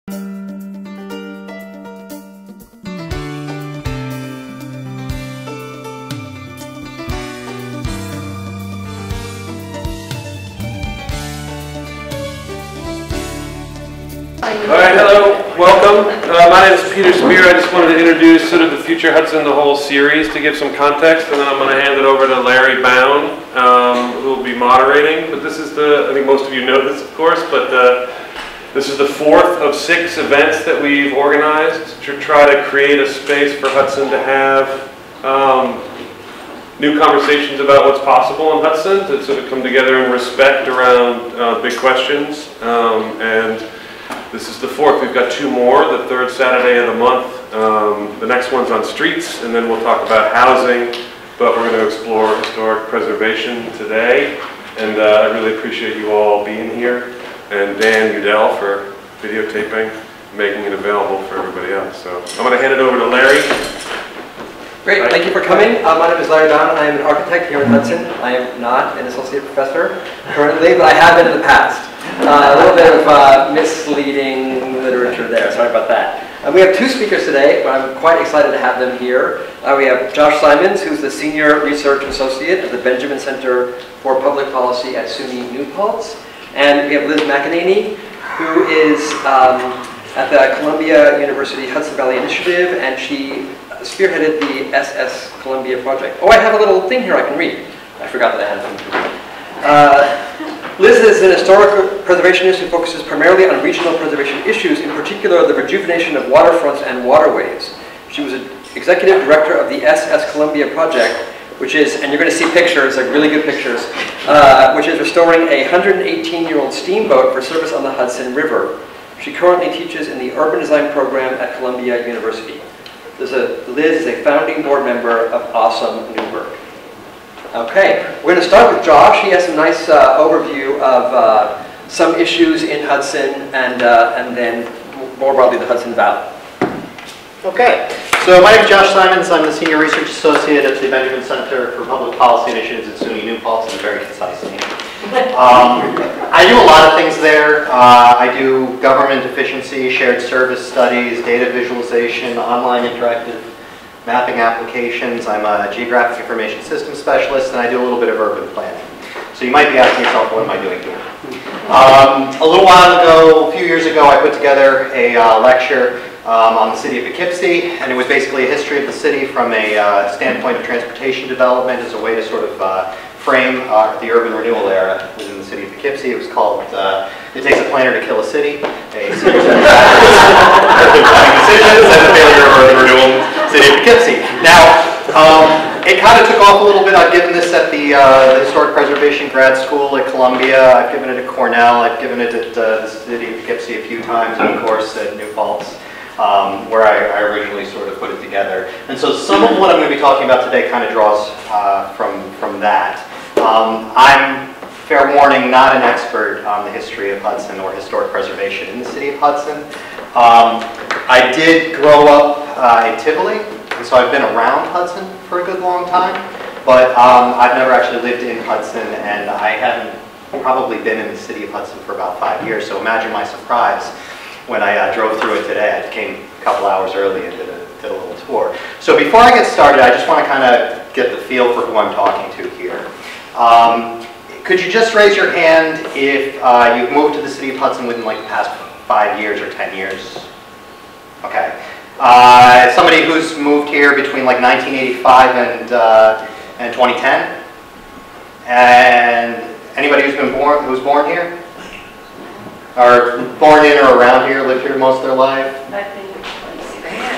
All right, hello, welcome. My name is Peter Spear. I just wanted to introduce sort of the Future Hudson, the whole series, to give some context, and then I'm going to hand it over to Larry Bound, who will be moderating. But this is I think most of you know this, of course, but this is the fourth of 6 events that we've organized to try to create a space for Hudson to have new conversations about what's possible in Hudson, to sort of come together in respect around big questions. And this is the 4th. We've got 2 more, the 3rd Saturday of the month. The next one's on streets, and then we'll talk about housing, but we're going to explore historic preservation today. And I really appreciate you all being here, and Dan Udell for videotaping, making it available for everybody else. So I'm going to hand it over to Larry. Great, thank you for coming. My name is Larry Bound. I am an architect here in Hudson. I am not an associate professor currently, but I have been in the past. A little bit of misleading literature there, sorry about that. We have 2 speakers today, but I'm quite excited to have them here. We have Josh Simons, who's the Senior Research Associate at the Benjamin Center for Public Policy at SUNY New Paltz. And we have Liz McEnany, who is at the Columbia University Hudson Valley Initiative, and she spearheaded the SS Columbia project. Oh, I have a little thing here I can read. I forgot that I had something to read. Liz is an historical preservationist who focuses primarily on regional preservation issues, in particular the rejuvenation of waterfronts and waterways. She was an executive director of the SS Columbia project, which is, and you're going to see pictures, like really good pictures, which is restoring a 118-year-old steamboat for service on the Hudson River. She currently teaches in the urban design program at Columbia University. Liz is a founding board member of Awesome New Work. Okay, we're going to start with Josh. He has some nice overview of some issues in Hudson and then more broadly the Hudson Valley. Okay, so my name is Josh Simons. I'm the Senior Research Associate at the Benjamin Center for Public Policy Initiatives at SUNY New Paltz. It's a very concise name. I do a lot of things there. I do government efficiency, shared service studies, data visualization, online interactive mapping applications. I'm a geographic information systems specialist, and I do a little bit of urban planning. So you might be asking yourself, what am I doing here? A little while ago, a few years ago, I put together a lecture on the city of Poughkeepsie, and it was basically a history of the city from a standpoint of transportation development as a way to sort of frame the urban renewal era within the city of Poughkeepsie. It was called It Takes a Planner to Kill a City, a series of urban planning decisions and the failure of urban renewal in the city of Poughkeepsie. Now, it kind of took off a little bit. I've given this at the Historic Preservation Grad School at Columbia. I've given it at Cornell. I've given it at the city of Poughkeepsie a few times, and of course at New Paltz, where I originally sort of put it together. And so some of what I'm going to be talking about today kind of draws from that. I'm, fair warning, not an expert on the history of Hudson or historic preservation in the city of Hudson. I did grow up in Tivoli, and so I've been around Hudson for a good long time, but I've never actually lived in Hudson, and I haven't probably been in the city of Hudson for about 5 years, so imagine my surprise when I drove through it today. I came a couple hours early and did a little tour. So before I get started, I just want to kind of get the feel for who I'm talking to here. Could you just raise your hand if you've moved to the city of Hudson within like the past 5 years or 10 years? Okay. Somebody who's moved here between like 1985 and 2010? And anybody who's born here? Or born in or around here, lived here most of their life? I've been here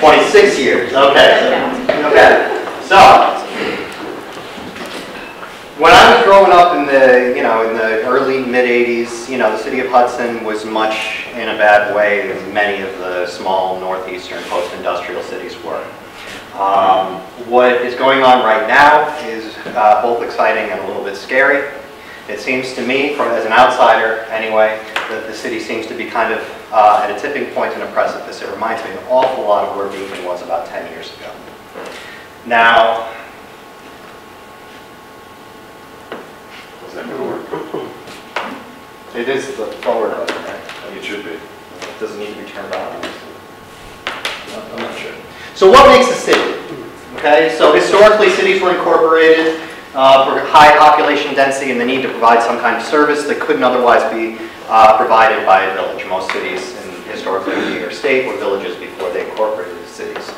26. 26 years, okay. Okay. So, when I was growing up in the, in the early, mid-80s, the city of Hudson was much in a bad way as many of the small northeastern post-industrial cities were. What is going on right now is both exciting and a little bit scary. It seems to me, as an outsider anyway, that the city seems to be kind of at a tipping point and a precipice. It reminds me an awful lot of where Beacon was about 10 years ago. Now, is that going to work? It is the forward button, right? It should be. Does it need to be turned on? I'm not sure. So what makes a city? Okay, so historically cities were incorporated for high population density and the need to provide some kind of service that couldn't otherwise be provided by a village. Most cities historically in New York State were villages before they incorporated the cities.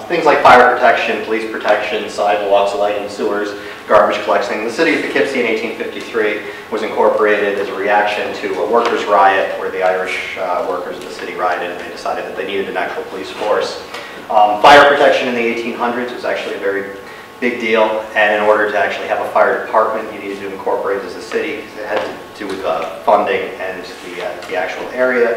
Things like fire protection, police protection, sidewalks, lighting, sewers, garbage collecting. The city of Poughkeepsie in 1853 was incorporated as a reaction to a workers' riot where the Irish workers of the city rioted and they decided that they needed an actual police force. Fire protection in the 1800s was actually a very big deal, and in order to actually have a fire department, you needed to incorporate it as a city. It had to do with funding and the actual area.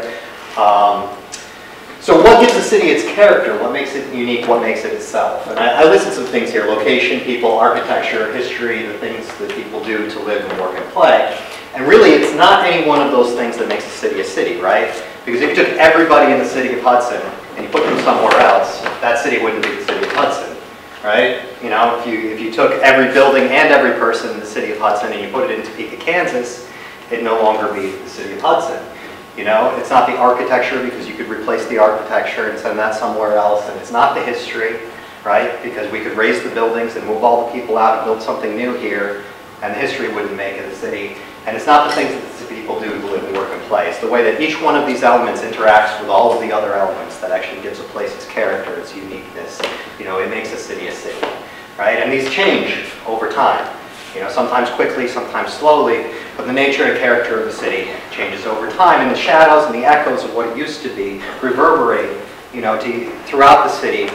So what gives a city its character? What makes it unique? What makes it itself? And I listed some things here: location, people, architecture, history, the things that people do to live and work and play. And really, it's not any one of those things that makes a city, right? Because if you took everybody in the city of Hudson and you put them somewhere else, that city wouldn't be the city of Hudson, right? You know, if you took every building and every person in the city of Hudson and you put it in Topeka, Kansas, it'd no longer be the city of Hudson. You know, it's not the architecture because you could replace the architecture and send that somewhere else, and it's not the history, right? Because we could raise the buildings and move all the people out and build something new here, and the history wouldn't make it a city. And it's not the things that the people do to live and work and play. It's the way that each one of these elements interacts with all of the other elements that actually gives a place its character, its uniqueness. You know, it makes a city, right? And these change over time. You know, sometimes quickly, sometimes slowly, but the nature and character of the city changes over time, and the shadows and the echoes of what it used to be reverberate, you know, throughout the city,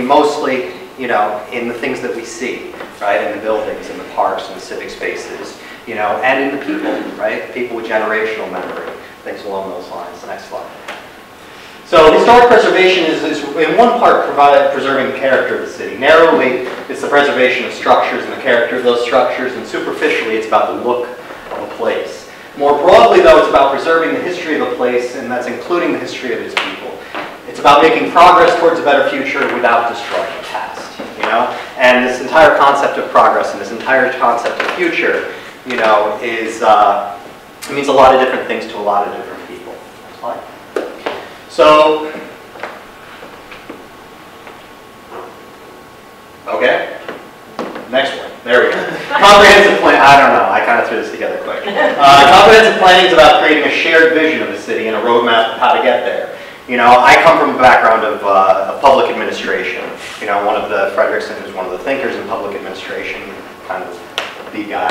mostly, you know, in the things that we see, right, in the buildings, in the parks, in the civic spaces, you know, and in the people, right, people with generational memory, things along those lines. The next slide. So historic preservation is in one part preserving the character of the city. Narrowly, it's the preservation of structures and the character of those structures, and superficially, it's about the look of a place. More broadly, though, it's about preserving the history of a place, and that's including the history of its people. It's about making progress towards a better future without destroying the past, you know? And this entire concept of progress and this entire concept of future, you know, is, it means a lot of different things to a lot of different people. Next slide. So, okay, next one, there we go. Comprehensive plan, I don't know, I kind of threw this together quick. Comprehensive planning is about creating a shared vision of the city and a roadmap of how to get there. You know, I come from a background of public administration. You know, one of the, Frederickson, who's one of the thinkers in public administration, kind of the guy,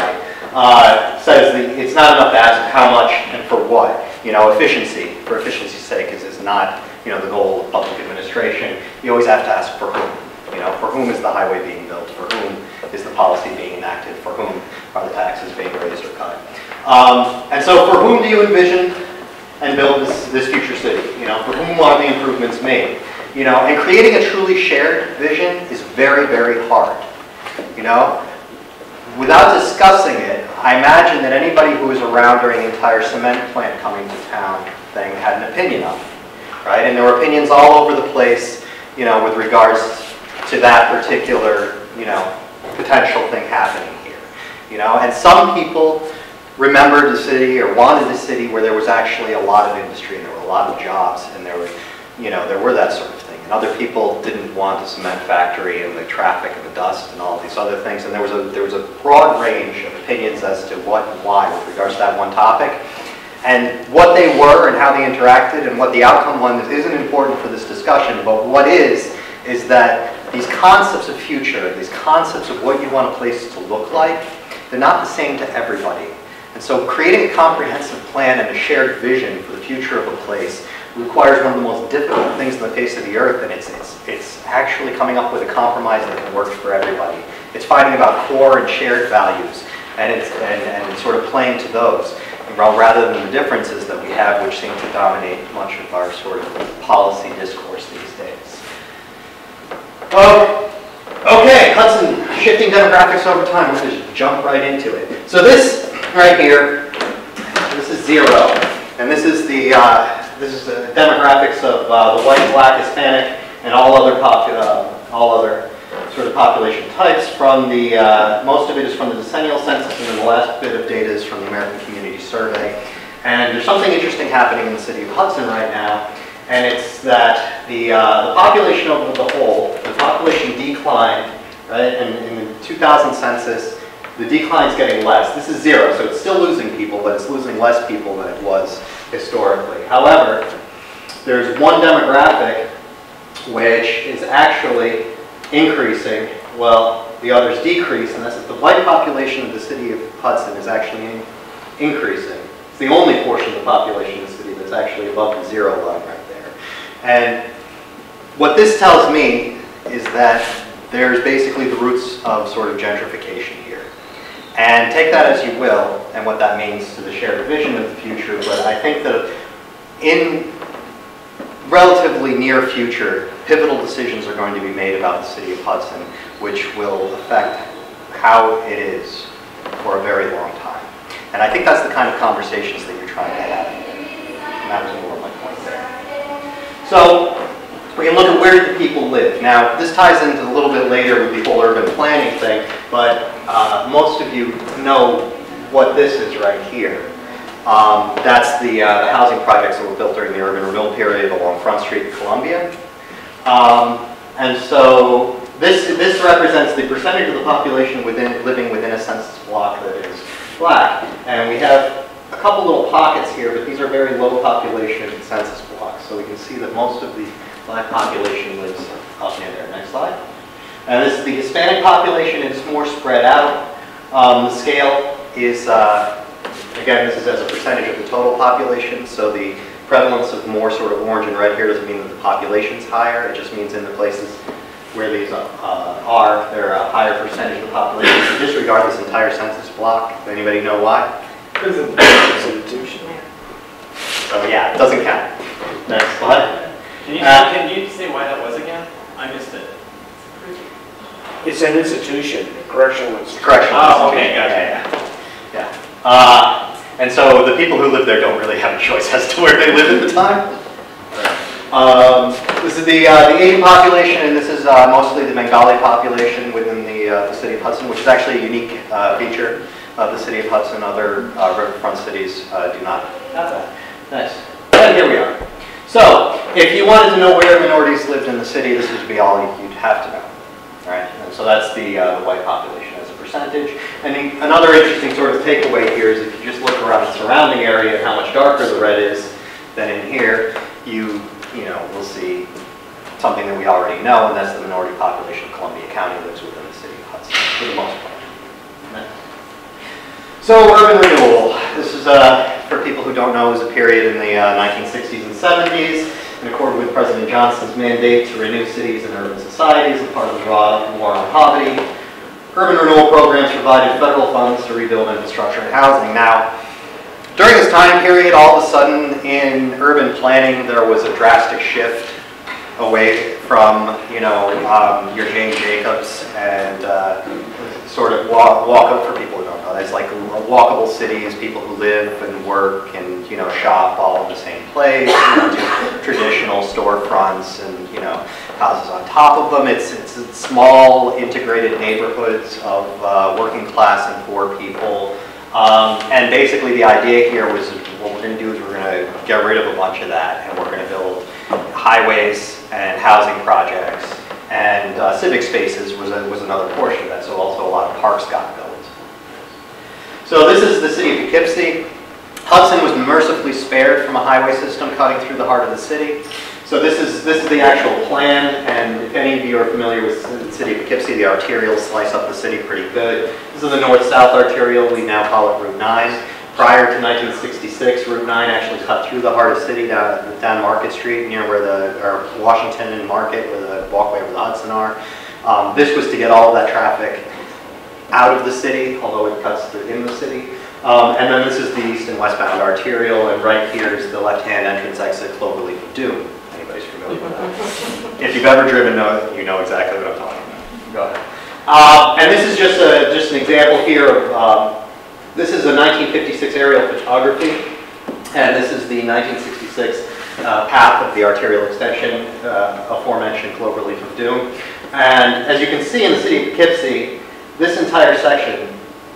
says that it's not enough to ask how much and for what. You know, efficiency, for efficiency's sake, is not, you know, the goal of public administration. You always have to ask for whom. You know, for whom is the highway being built? For whom is the policy being enacted? For whom are the taxes being raised or cut? And so for whom do you envision and build this future city? You know, for whom are the improvements made? You know, and creating a truly shared vision is very, very hard. You know, without discussing it, I imagine that anybody who was around during the entire cement plant coming to town thing had an opinion on it, right? And there were opinions all over the place, you know, with regards to that particular, you know, potential thing happening here, you know. And some people remembered the city or wanted a city where there was actually a lot of industry and there were a lot of jobs and there were, you know, there were that sort of thing. And other people didn't want a cement factory and the traffic and the dust and all these other things. And there was a broad range of opinions as to what and why with regards to that one topic. And what they were and how they interacted and what the outcome was isn't important for this discussion, but what is that these concepts of future, these concepts of what you want a place to look like, they're not the same to everybody. And so creating a comprehensive plan and a shared vision for the future of a place requires one of the most difficult things on the face of the earth, and it's actually coming up with a compromise that can work for everybody. It's fighting about core and shared values, and it's sort of playing to those, rather than the differences that we have, which seem to dominate much of our sort of policy discourse these days. Okay, Hudson, shifting demographics over time. Let's just jump right into it. So this right here, this is 0, and this is the demographics of the white, black, Hispanic, and all other sort of population types. From the most of it is from the decennial census, and then the last bit of data is from the American Community Survey. And there's something interesting happening in the city of Hudson right now, and it's that the population of the whole, the population declined, right? And in the 2000 census, the decline is getting less. This is 0, so it's still losing people, but it's losing less people than it was historically. However, there's one demographic which is actually increasing while the others decrease, and that's that the white population of the city of Hudson is actually increasing. It's the only portion of the population of the city that's actually above the 0 line right there. And what this tells me is that there's basically the roots of sort of gentrification here. And take that as you will, and what that means to the shared vision of the future, but I think that in relatively near future, pivotal decisions are going to be made about the city of Hudson, which will affect how it is for a very long time. And I think that's the kind of conversations that you're trying to have. And that was more of my point there. So we can look at where the people live. Now, this ties into a little bit later with the whole urban planning thing, but most of you know what this is right here. That's the housing projects that were built during the urban renewal period along Front Street in Columbia. And so this represents the percentage of the population living within a census block that is black. And we have a couple little pockets here, but these are very low population census blocks. So we can see that most of the black population lives up near there. Next slide. And this is the Hispanic population. It's more spread out. The scale is, again, this is as a percentage of the total population. So the prevalence of more sort of orange and red here doesn't mean that the population's higher. It just means in the places where these are, they're a higher percentage of the population. So disregard this entire census block. Anybody know why? Because of the institution. So yeah, it doesn't count. Next slide. Can you say why that was again? I missed it. It's an institution, correctional institution. Correctional Oh, institution. okay, gotcha. Yeah. And so the people who live there don't really have a choice as to where they live at the time. This is the Asian population, and this is mostly the Bengali population within the city of Hudson, which is actually a unique feature of the city of Hudson. Other riverfront cities do not have that. Nice. And here we are. So, if you wanted to know where minorities lived in the city, this would be all you'd have to know. Right? And so that's the white population as a percentage. And another interesting sort of takeaway here is if you just look around the surrounding area and how much darker the red is than in here, you will see something that we already know, and that's the minority population of Columbia County lives within the city of Hudson, for the most part. Right? So urban renewal. This is, for people who don't know, is a period in the 1960s and 70s, in accord with President Johnson's mandate to renew cities and urban societies as part of the war on poverty. Urban renewal programs provided federal funds to rebuild infrastructure and housing. Now, during this time period, all of a sudden in urban planning, there was a drastic shift away from, your Jane Jacobs and sort of walk up for people who don't know. It's like walkable cities, people who live and work and, shop all in the same place, traditional storefronts and, houses on top of them. It's small integrated neighborhoods of working class and poor people. And basically the idea here was what we're going to do is we're going to get rid of a bunch of that, and we're going to build highways and housing projects, and civic spaces was another portion of that, so also a lot of parks got built. So this is the city of Poughkeepsie. Hudson was mercifully spared from a highway system cutting through the heart of the city. So this is the actual plan, and if any of you are familiar with the city of Poughkeepsie, the arterials slice up the city pretty good. This is the north-south arterial. We now call it Route 9. Prior to 1966, Route 9 actually cut through the heart of the city down Market Street, near where Washington and Market, where the walkway where the Hudson are. This was to get all of that traffic out of the city, although it cuts through in the city. And then this is the east and westbound arterial, and right here is the left-hand entrance exit Cloverleaf of Doom. Anybody's familiar with that? If you've ever driven, you know exactly what I'm talking about. Go ahead. And this is just an example here of, this is a 1956 aerial photography, and this is the 1966 path of the arterial extension, aforementioned Cloverleaf of Doom. And as you can see in the city of Poughkeepsie, this entire section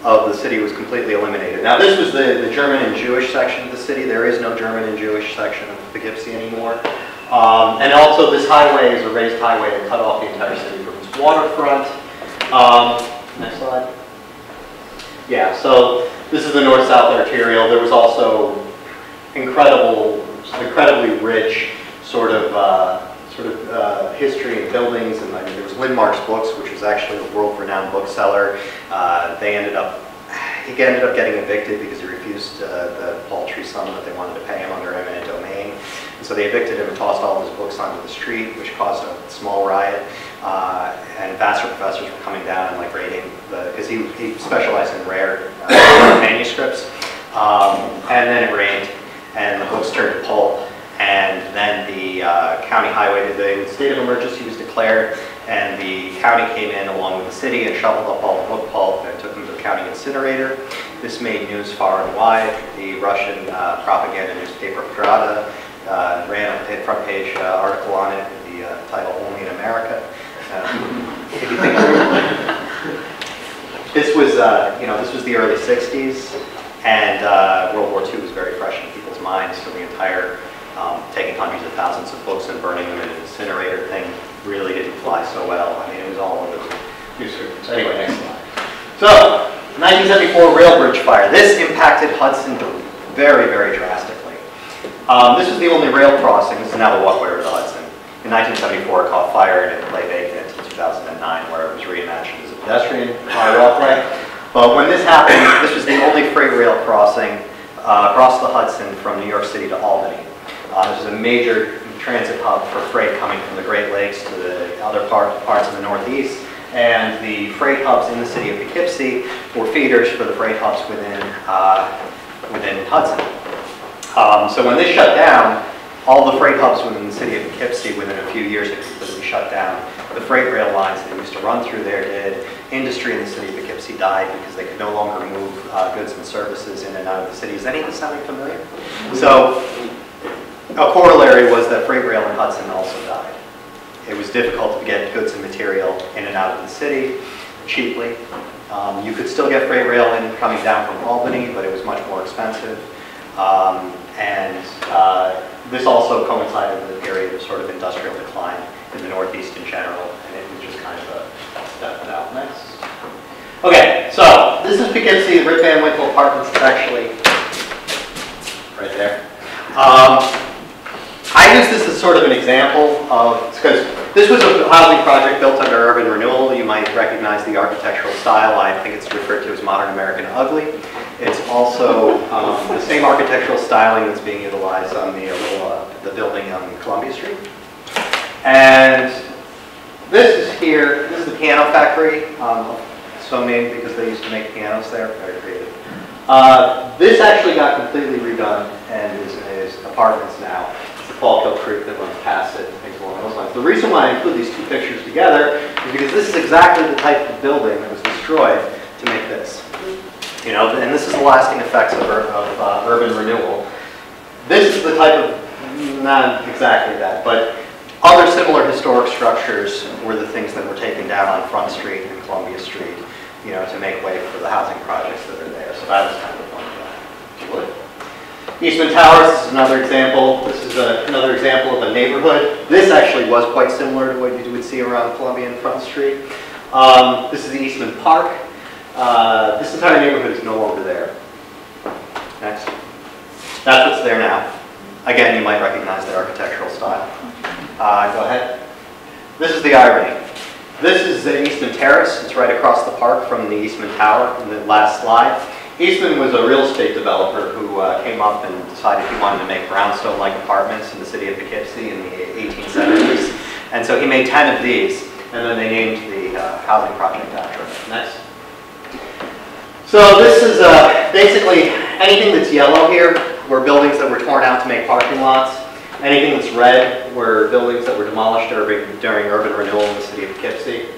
of the city was completely eliminated. Now this was the German and Jewish section of the city. There is no German and Jewish section of Poughkeepsie anymore. And also this highway is a raised highway that cut off the entire city from its waterfront. Next slide. Yeah, so this is the north-south arterial. There was also incredibly rich sort of history and buildings, and I mean, there was Lindmark's Books, which was actually a world-renowned bookseller. He ended up getting evicted because he refused the paltry sum that they wanted to pay him under eminent domain. And so they evicted him and tossed all of his books onto the street, which caused a small riot. And Vassar professors were coming down and like raiding because he specialized in rare manuscripts. And then it rained, and the books turned to pulp. And then the county highway, the state of emergency was declared, and the county came in along with the city and shoveled up all the book pulp and took them to the county incinerator. This made news far and wide. The Russian propaganda newspaper Pravda ran a front page article on it with the title "Only in America." If you think this was, this was the early '60s, and World War II was very fresh in people's minds. So the entire taking hundreds of thousands of books and burning them in an incinerator thing really didn't fly so well. I mean, it was all over the newspapers. Anyway, next slide. So, 1974 rail bridge fire. This impacted Hudson very, very drastically. This was the only rail crossing. This is now the walkway over the Hudson. In 1974, it caught fire and it lay vacant until 2009, where it was reimagined as a pedestrian walkway. But when this happened, this was the only freight rail crossing across the Hudson from New York City to Albany. This is a major transit hub for freight coming from the Great Lakes to the other parts of the Northeast. And the freight hubs in the city of Poughkeepsie were feeders for the freight hubs within Hudson. So when this shut down, all the freight hubs within the city of Poughkeepsie within a few years had completely shut down. The freight rail lines that used to run through there did. Industry in the city of Poughkeepsie died because they could no longer move goods and services in and out of the city. Is any of this sounding familiar? So a corollary was that freight rail in Hudson also died. It was difficult to get goods and material in and out of the city cheaply. You could still get freight rail in coming down from Albany, but it was much more expensive. This also coincided with a period of sort of industrial decline in the Northeast in general, and it was just kind of a step out. Next. Okay, so this is Poughkeepsie. Rip Van Winkle Apartments is actually right there. I use this as sort of an example of, because this was a housing project built under urban renewal. You might recognize the architectural style. I think it's referred to as modern American ugly. It's also the same architectural styling that's being utilized on the building on Columbia Street. And this is here. This is the piano factory. So named because they used to make pianos there. Very creative. This actually got completely redone and is apartments now. It's the Fallkill Creek that runs past it, things along those lines. The reason why I include these two pictures together is because this is exactly the type of building that was destroyed to make this. You know, and this is the lasting effects of urban renewal. This is the type of, not exactly that, but other similar historic structures were the things that were taken down on Front Street and Columbia Street, you know, to make way for the housing projects that are there. So that was kind of the point of that, if you would. Eastman Towers is another example. This is another example of a neighborhood. This actually was quite similar to what you would see around Columbia and Front Street. This is the Eastman Park. This entire neighborhood is no longer there. Next. That's what's there now. Again, you might recognize the architectural style. Go ahead. This is the irony. This is the Eastman Terrace. It's right across the park from the Eastman Tower in the last slide. Eastman was a real estate developer who came up and decided he wanted to make brownstone-like apartments in the city of Poughkeepsie in the 1870s. And so he made 10 of these, and then they named the housing project after it. Next. So this is basically anything that's yellow here were buildings that were torn out to make parking lots. Anything that's red were buildings that were demolished during urban renewal in the city of Poughkeepsie.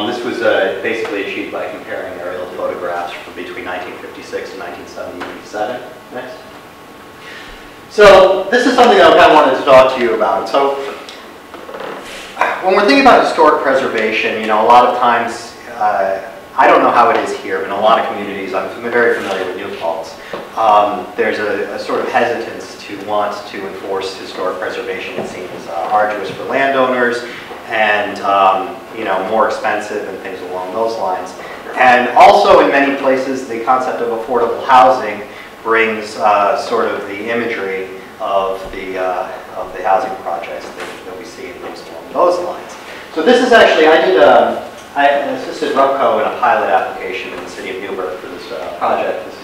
This was basically achieved by comparing aerial photographs from between 1956 and 1977. Next. So this is something I kind of wanted to talk to you about. So when we're thinking about historic preservation, you know, a lot of times I don't know how it is here, but in a lot of communities, I'm very familiar with New Paltz, there's a sort of hesitance to want to enforce historic preservation. It seems arduous for landowners and more expensive and things along those lines. And also in many places, the concept of affordable housing brings sort of the imagery of the housing projects that we see and things along those lines. So this is actually, I assisted RUPCO in a pilot application in the city of Newburgh for this project. This is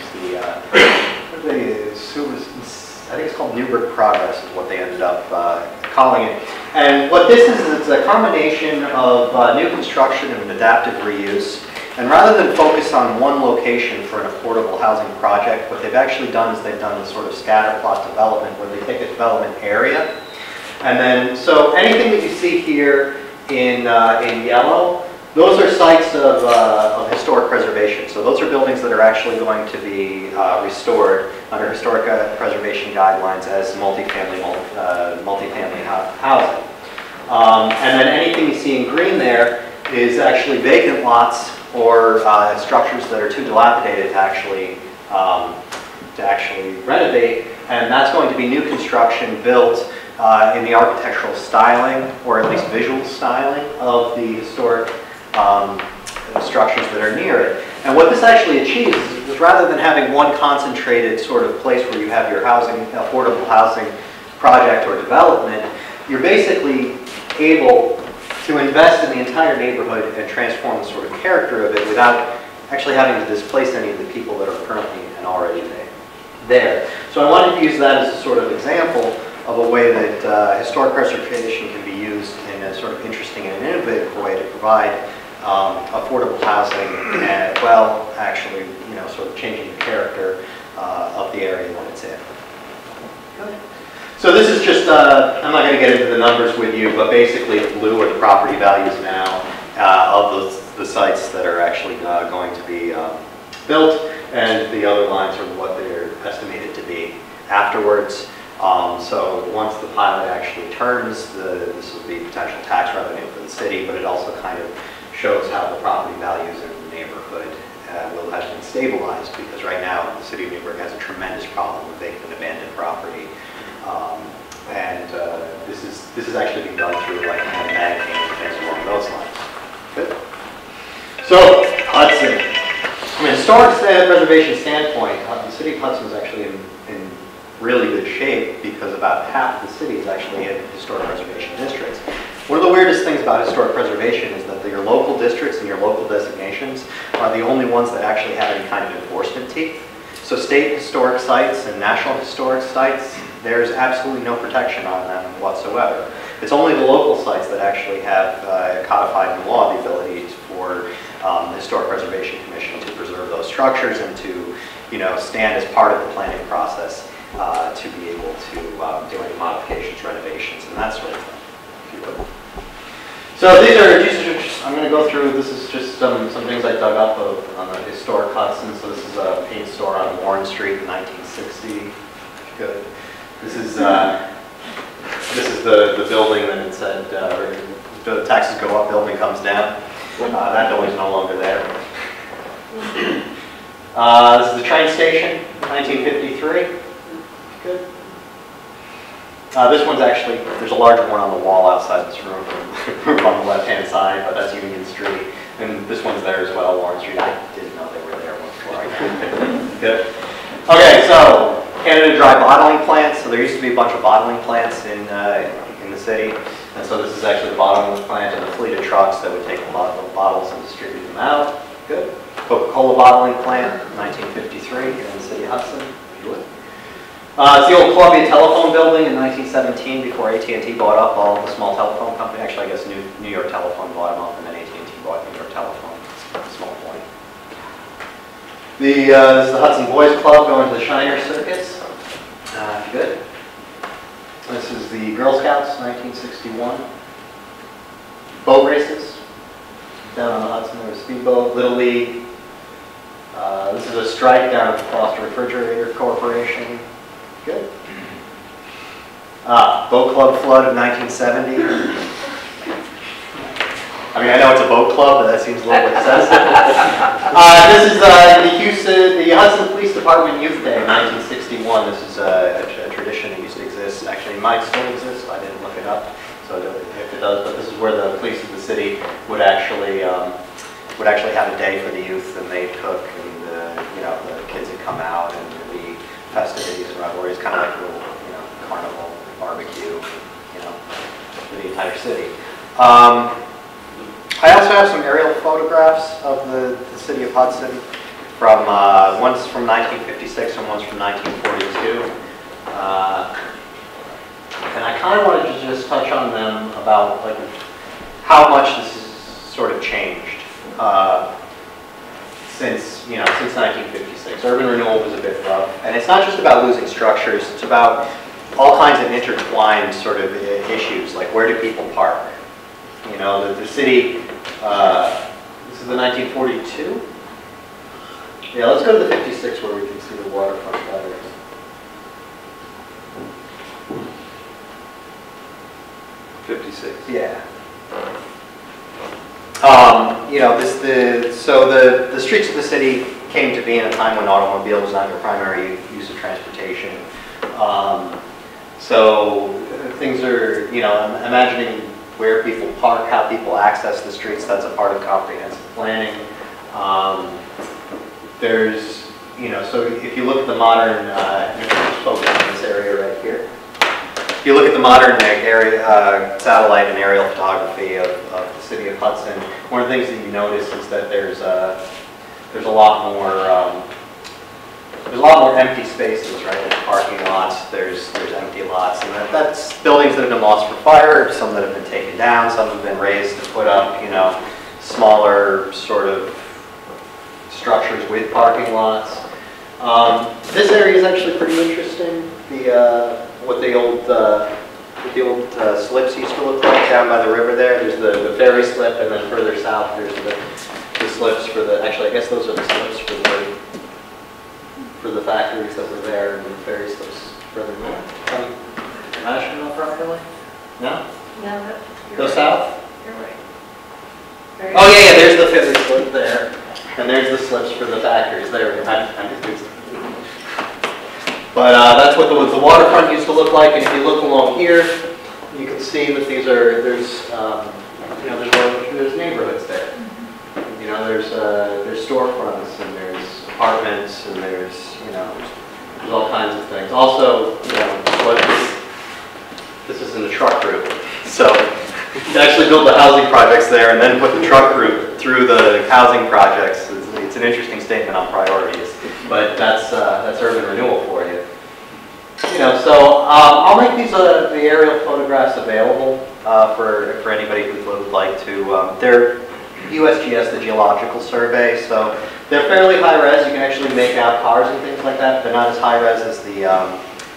I think it's called Newburgh Progress is what they ended up calling it. And what this is, it's a combination of new construction and adaptive reuse. And rather than focus on one location for an affordable housing project, what they've actually done is they've done a sort of scatter plot development where they take a development area. And then, so anything that you see here in yellow, those are sites of historic preservation. So those are buildings that are actually going to be restored under historic preservation guidelines as multifamily housing. And then anything you see in green there is actually vacant lots or structures that are too dilapidated to actually renovate, and that's going to be new construction built in the architectural styling, or at least visual styling, of the historic structures that are near it. And what this actually achieves is rather than having one concentrated sort of place where you have your affordable housing project or development, you're basically able to invest in the entire neighborhood and transform the sort of character of it without actually having to displace any of the people that are currently and already there. So I wanted to use that as a sort of example of a way that historic preservation can be used in a sort of interesting and innovative way to provide affordable housing, and actually, sort of changing the character of the area that it's in. Good. So this is just, I'm not going to get into the numbers with you, but basically the blue are the property values now of the sites that are actually going to be built, and the other lines are what they're estimated to be afterwards. So once the pilot actually turns, this will be potential tax revenue for the city, but it also kind of shows how the property values in the neighborhood will have been stabilized, because right now the city of Newburgh has a tremendous problem with vacant and abandoned property. This is actually being done through like banking and things along those lines. Good. So Hudson, from a historic preservation standpoint, the city of Hudson is actually in really good shape because about half the city is actually in historic preservation districts. One of the weirdest things about historic preservation is that your local districts and your local designations are the only ones that actually have any kind of enforcement teeth. So state historic sites and national historic sites, there's absolutely no protection on them whatsoever. It's only the local sites that actually have codified in law the ability for the Historic Preservation Commission to preserve those structures and to, stand as part of the planning process to be able to do any modifications, renovations, and that sort of thing, if you would. So these are just, I'm going to go through, this is just some things I dug up on the historic Hudson. So this is a paint store on Warren Street in 1960. Good. This is the building that it said, the taxes go up, building comes down. That building's no longer there. This is the train station, 1953. Good. This one's actually, there's a larger one on the wall outside this room on the left-hand side, but that's Union Street. And this one's there as well, Warren Street. I didn't know they were there before I got. Good. Okay, so Canada Dry bottling plants. So there used to be a bunch of bottling plants in the city. And so this is actually the bottling plant and a fleet of trucks that would take a lot of bottles and distribute them out. Good. Coca-Cola bottling plant, 1953 here in the city of Hudson, if you would. It's the old Columbia Telephone Building in 1917 before AT&T bought up all the small telephone companies. Actually, I guess New York Telephone bought them up, and then AT&T bought New York Telephone. Small point. This is the Hudson Boys Club going to the Shiner Circus. Good. This is the Girl Scouts, 1961. Boat races. Down on the Hudson, there was Speedboat, Little League. This is a strike down at the Foster Refrigerator Corporation. Good. Boat Club flood of 1970. I mean, I know it's a boat club, but that seems a little excessive. This is the Hudson Police Department Youth Day, 1961. This is a tradition that used to exist. Actually, it might still exist. I didn't look it up, so if it does. But this is where the police of the city would actually have a day for the youth, and they'd cook, and the kids would come out, and there'd be festivities and revelries, kind of like a little carnival barbecue, for the entire city. I also have some aerial photographs of the city of Hudson, from one's from 1956 and one's from 1942. And I kind of wanted to just touch on them about like how much this has sort of changed since 1956. Urban renewal was a bit rough, and it's not just about losing structures. It's about all kinds of intertwined sort of issues, like where do people park? The city, this is the 1942? Yeah, let's go to the 56 where we can see the waterfront better. Yeah. The streets of the city came to be in a time when automobile was not their primary use of transportation. So things are, imagining where people park, how people access the streets, that's a part of comprehensive planning. So if you look at the modern, just focus on this area right here. If you look at the modern area, satellite and aerial photography of the city of Hudson, one of the things that you notice is that there's a lot more empty spaces, right? There's parking lots, there's empty lots, and that's buildings that have been lost for fire, some that have been taken down, some have been raised to put up, smaller sort of structures with parking lots. This area is actually pretty interesting. What the old slips used to look like down by the river there. There's the ferry slip, and then further south there's the slips for the. Actually, I guess those are the slips for the factories that were there, and the ferry slips further north. Am I showing up properly? No. No. Go south. You're right. Oh yeah, there's the ferry slip there, and there's the slips for the factories there. I'm just doing. But that's what the waterfront used to look like, and if you look along here, you can see that there's neighborhoods there. There's storefronts, and there's apartments, and there's all kinds of things. Also, this is in the truck route, so you actually build the housing projects there, and then put the truck route through the housing projects. It's an interesting statement on priorities, but that's urban renewal for you. I'll make these the aerial photographs available for anybody who would like to. They're USGS, the Geological Survey, so they're fairly high res. You can actually make out cars and things like that. They're not as high res as the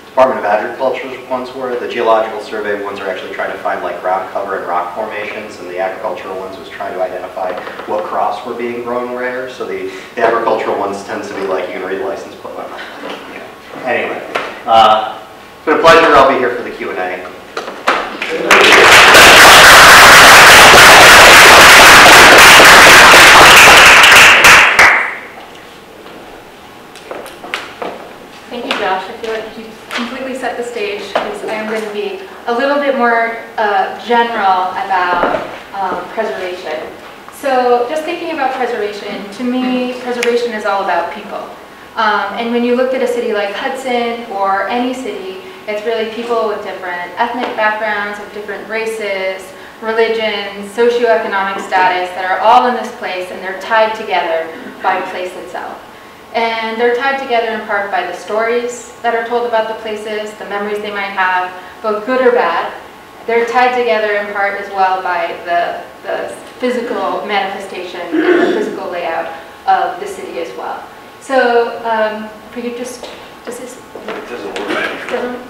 Department of Agriculture's ones were. The Geological Survey ones are actually trying to find like ground cover and rock formations, and the agricultural ones was trying to identify what crops were being grown where. So the agricultural ones tends to be like, you can read license plate. Anyway, it's been a pleasure. I'll be here for the Q&A. Thank you, Josh. I feel like you completely set the stage, because I am going to be a little bit more general about preservation. So just thinking about preservation, to me, preservation is all about people. And when you looked at a city like Hudson or any city, it's really people with different ethnic backgrounds, of different races, religions, socioeconomic status that are all in this place, and they're tied together by place itself. And they're tied together in part by the stories that are told about the places, the memories they might have, both good or bad. They're tied together in part as well by the physical manifestation and the physical layout of the city as well. So, if you just, does this? It doesn't work.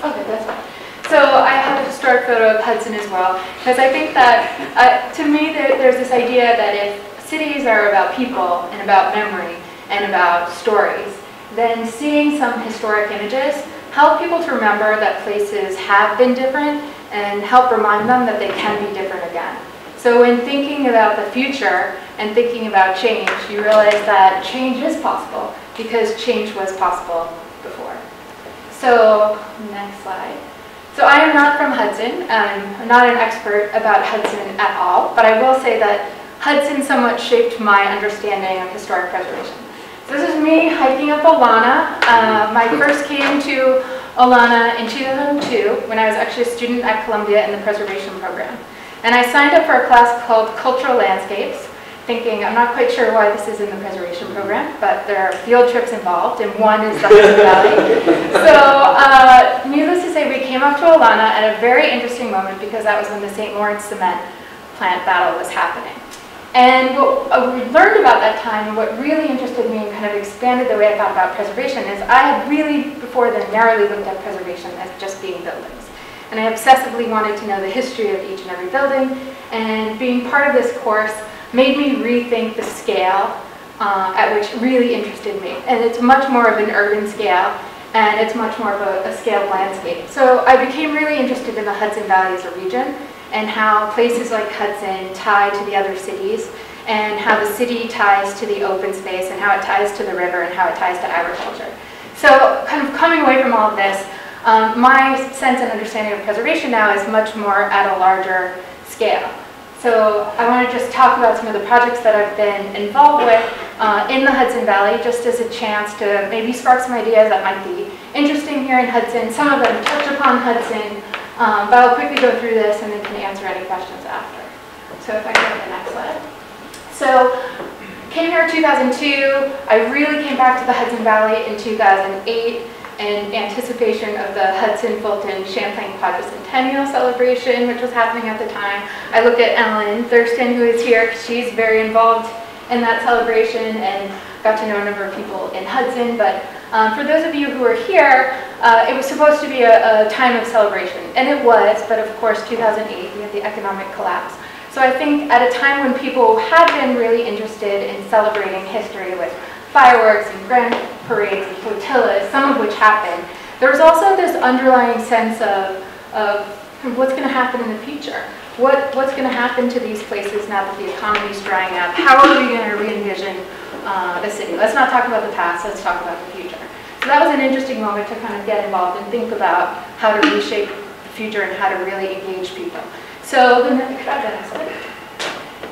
Okay, that's fine. So I have a historic photo of Hudson as well, because I think that, to me, there's this idea that if cities are about people and about memory and about stories, then seeing some historic images help people to remember that places have been different and help remind them that they can be different again. So when thinking about the future and thinking about change, you realize that change is possible because change was possible before. So, next slide. So I am not from Hudson. I'm not an expert about Hudson at all, but I will say that Hudson somewhat shaped my understanding of historic preservation. So this is me hiking up Olana. I first came to Olana in 2002 when I was actually a student at Columbia in the preservation program. And I signed up for a class called Cultural Landscapes, thinking I'm not quite sure why this is in the preservation program, but there are field trips involved, and one is the Hudson Valley. So needless to say, we came up to Olana at a very interesting moment because that was when the St. Lawrence cement plant battle was happening. And what we learned about that time, and what really interested me and kind of expanded the way I thought about preservation, is I had really, before then, narrowly looked at preservation as just being buildings. And I obsessively wanted to know the history of each and every building, and being part of this course made me rethink the scale at which really interested me. And it's much more of an urban scale, and it's much more of a scaled landscape. So I became really interested in the Hudson Valley as a region, and how places like Hudson tie to the other cities, and how the city ties to the open space, and how it ties to the river, and how it ties to agriculture. So kind of coming away from all of this, my sense and understanding of preservation now is much more at a larger scale. So I want to just talk about some of the projects that I've been involved with in the Hudson Valley, just as a chance to maybe spark some ideas that might be interesting here in Hudson. Some of them touch upon Hudson, but I'll quickly go through this and then can answer any questions after. So if I go to the next slide. So came here in 2002. I really came back to the Hudson Valley in 2008 in anticipation of the Hudson-Fulton-Champlain Quadricentennial celebration, which was happening at the time. I look at Ellen Thurston, who is here, because she's very involved in that celebration, and got to know a number of people in Hudson. But for those of you who are here, it was supposed to be a time of celebration, and it was, but of course 2008, we had the economic collapse. So I think at a time when people had been really interested in celebrating history with fireworks and grand parades and flotillas, some of which happened, there was also this underlying sense of what's going to happen in the future. What's going to happen to these places now that the economy's drying up? How are we going to re-envision the city? Let's not talk about the past, let's talk about the future. So that was an interesting moment to kind of get involved and think about how to reshape the future and how to really engage people. So could I have the next slide?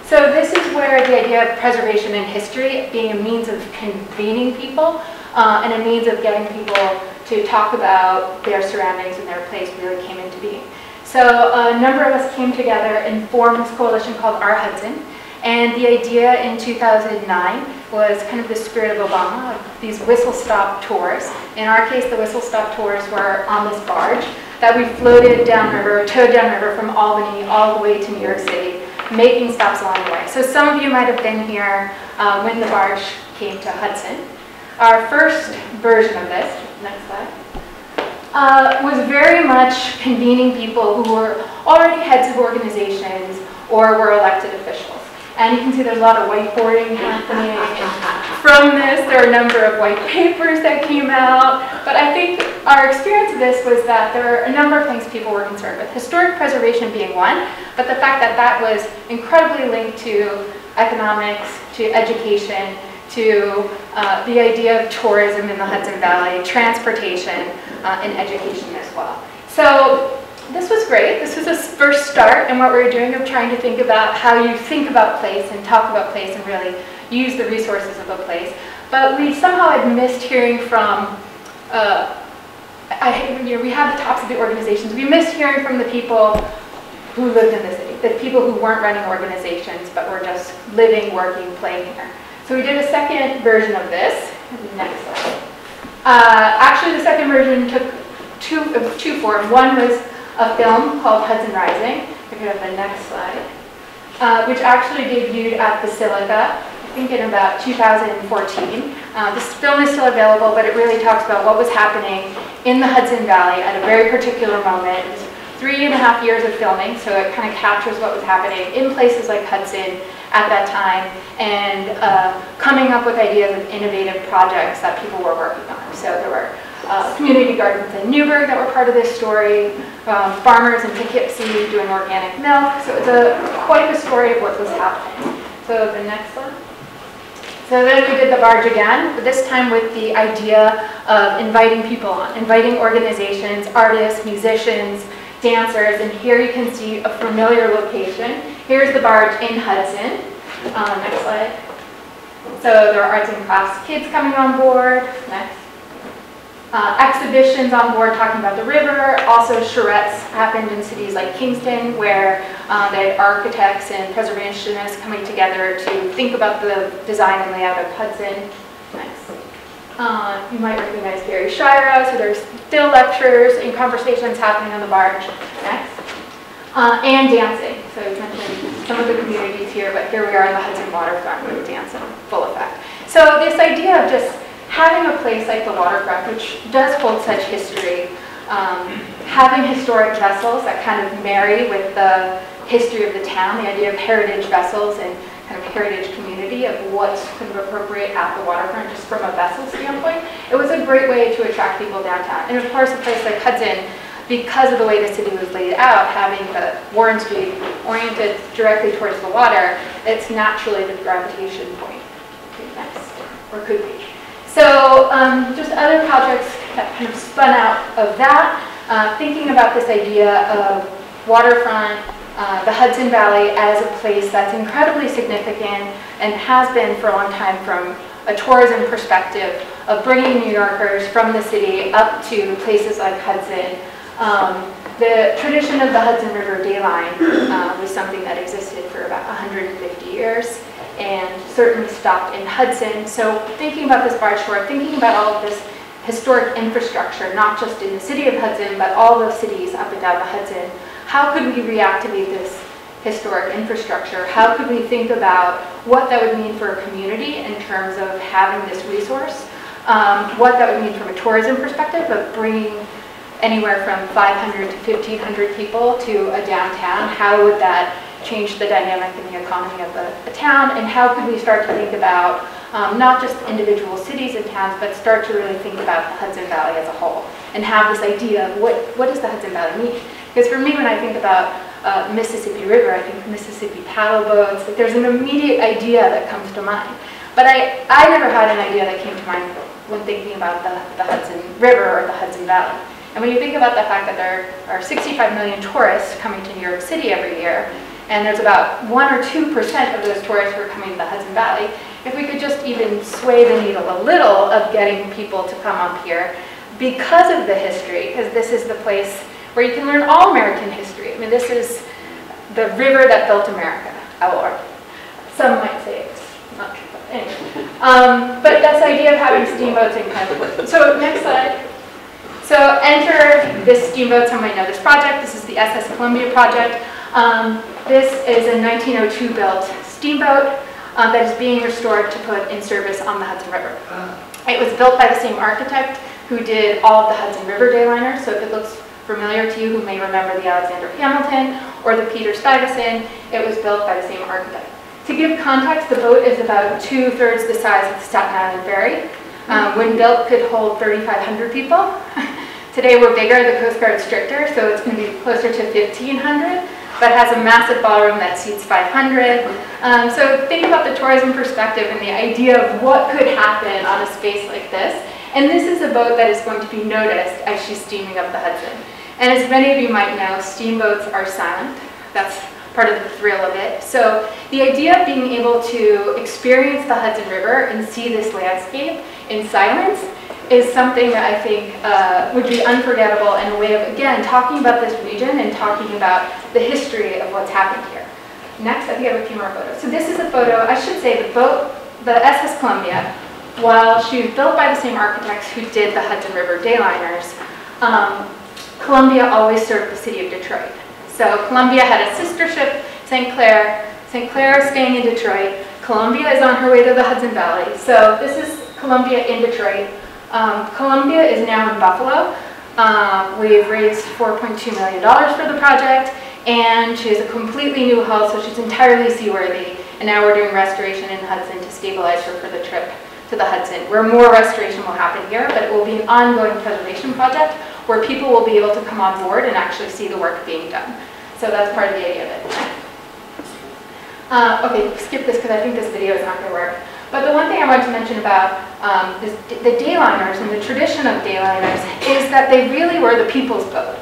So this is where the idea of preservation and history being a means of convening people and a means of getting people to talk about their surroundings and their place really came into being. So a number of us came together and formed this coalition called Our Hudson. And the idea in 2009 was kind of the spirit of Obama, of these whistle-stop tours. In our case, the whistle-stop tours were on this barge that we floated downriver, towed downriver from Albany all the way to New York City, making stops along the way. So some of you might have been here when the barge came to Hudson. Our first version of this, next slide, was very much convening people who were already heads of organizations or were elected officials. And you can see there's a lot of whiteboarding happening. And from this, there are a number of white papers that came out. But I think our experience of this was that there are a number of things people were concerned with. Historic preservation being one, but the fact that that was incredibly linked to economics, to education, to the idea of tourism in the Hudson Valley, transportation, and education as well. So this was great. This was a first start in what we were doing of trying to think about how you think about place and talk about place and really use the resources of a place. But we somehow had missed hearing from, we had the tops of the organizations. We missed hearing from the people who lived in the city, the people who weren't running organizations but were just living, working, playing here. So we did a second version of this. Next slide. Actually, the second version took two forms. One was a film called Hudson Rising. We could have the next slide, which actually debuted at Basilica, I think in about 2014. This film is still available, but it really talks about what was happening in the Hudson Valley at a very particular moment. It was 3.5 years of filming, so it kind of captures what was happening in places like Hudson at that time, and coming up with ideas of innovative projects that people were working on. So there were community gardens in Newburgh that were part of this story, farmers in Poughkeepsie doing organic milk. So it was quite a story of what was happening. So the next one. So then we did the barge again, but this time with the idea of inviting people on, inviting organizations, artists, musicians, dancers, and here you can see a familiar location. Here's the barge in Hudson. Next slide. So there are arts and crafts kids coming on board. Next. Exhibitions on board talking about the river. Also charrettes happened in cities like Kingston where they had architects and preservationists coming together to think about the design and layout of Hudson. Next. You might recognize Gary Shira, so there's still lectures and conversations happening on the barge. Next. And dancing. So I mentioned some of the communities here, but here we are in the Hudson waterfront with dance in full effect. So this idea of just having a place like the waterfront, which does hold such history, having historic vessels that kind of marry with the history of the town, the idea of heritage vessels and kind of heritage community of what's kind of appropriate at the waterfront just from a vessel standpoint, it was a great way to attract people downtown. And of course, a place like Hudson, because of the way the city was laid out, having the Warren Street oriented directly towards the water, it's naturally the gravitation point. Okay, next, or could be. So just other projects that kind of spun out of that, thinking about this idea of waterfront, the Hudson Valley as a place that's incredibly significant and has been for a long time from a tourism perspective of bringing New Yorkers from the city up to places like Hudson. The tradition of the Hudson River Day Line was something that existed for about 150 years and certainly stopped in Hudson. So thinking about this barge tour, thinking about all of this historic infrastructure, not just in the city of Hudson, but all the cities up and down the Hudson, how could we reactivate this historic infrastructure? How could we think about what that would mean for a community in terms of having this resource? What that would mean from a tourism perspective of bringing anywhere from 500 to 1,500 people to a downtown? How would that change the dynamic in the economy of the town? And how could we start to think about not just individual cities and towns, but start to really think about the Hudson Valley as a whole and have this idea of what does the Hudson Valley mean? Because for me, when I think about Mississippi River, I think Mississippi paddle boats. Like there's an immediate idea that comes to mind. But I never had an idea that came to mind when thinking about the Hudson River or the Hudson Valley. And when you think about the fact that there are 65 million tourists coming to New York City every year, and there's about 1 or 2% of those tourists who are coming to the Hudson Valley, if we could just even sway the needle a little of getting people to come up here because of the history, because this is the place where you can learn all American history. I mean, this is the river that built America, I will argue. Some might say it's not true, but anyway. But that's the idea of having steamboats in kind of. So next slide. So enter this steamboat. Some might know this project. This is the SS Columbia project. This is a 1902 built steamboat that is being restored to put in service on the Hudson River. It was built by the same architect who did all of the Hudson River Dayliners. So if it looks familiar to you who may remember the Alexander Hamilton or the Peter Stuyvesant, it was built by the same architect. To give context, the boat is about 2/3 the size of the Staten Island Ferry. When built, could hold 3,500 people. Today we're bigger, the Coast Guard's stricter, so it's going to be closer to 1,500, but has a massive ballroom that seats 500. So think about the tourism perspective and the idea of what could happen on a space like this. And this is a boat that is going to be noticed as she's steaming up the Hudson. And as many of you might know, steamboats are silent. That's part of the thrill of it. So the idea of being able to experience the Hudson River and see this landscape in silence is something that I think would be unforgettable and a way of, again, talking about this region and talking about the history of what's happened here. Next, I think I have a few more photos. So this is a photo, I should say, the boat, the SS Columbia, while she was built by the same architects who did the Hudson River Dayliners, Columbia always served the city of Detroit. So Columbia had a sister ship, St. Clair. St. Clair is staying in Detroit. Columbia is on her way to the Hudson Valley. So this is Columbia in Detroit. Columbia is now in Buffalo. We've raised $4.2 million for the project, and she has a completely new hull, so she's entirely seaworthy. And now we're doing restoration in Hudson to stabilize her for the trip to the Hudson, where more restoration will happen here, but it will be an ongoing preservation project where people will be able to come on board and actually see the work being done. So that's part of the idea of it. Okay, skip this because I think this video is not going to work. But the one thing I wanted to mention about the dayliners and the tradition of dayliners is that they really were the people's boat.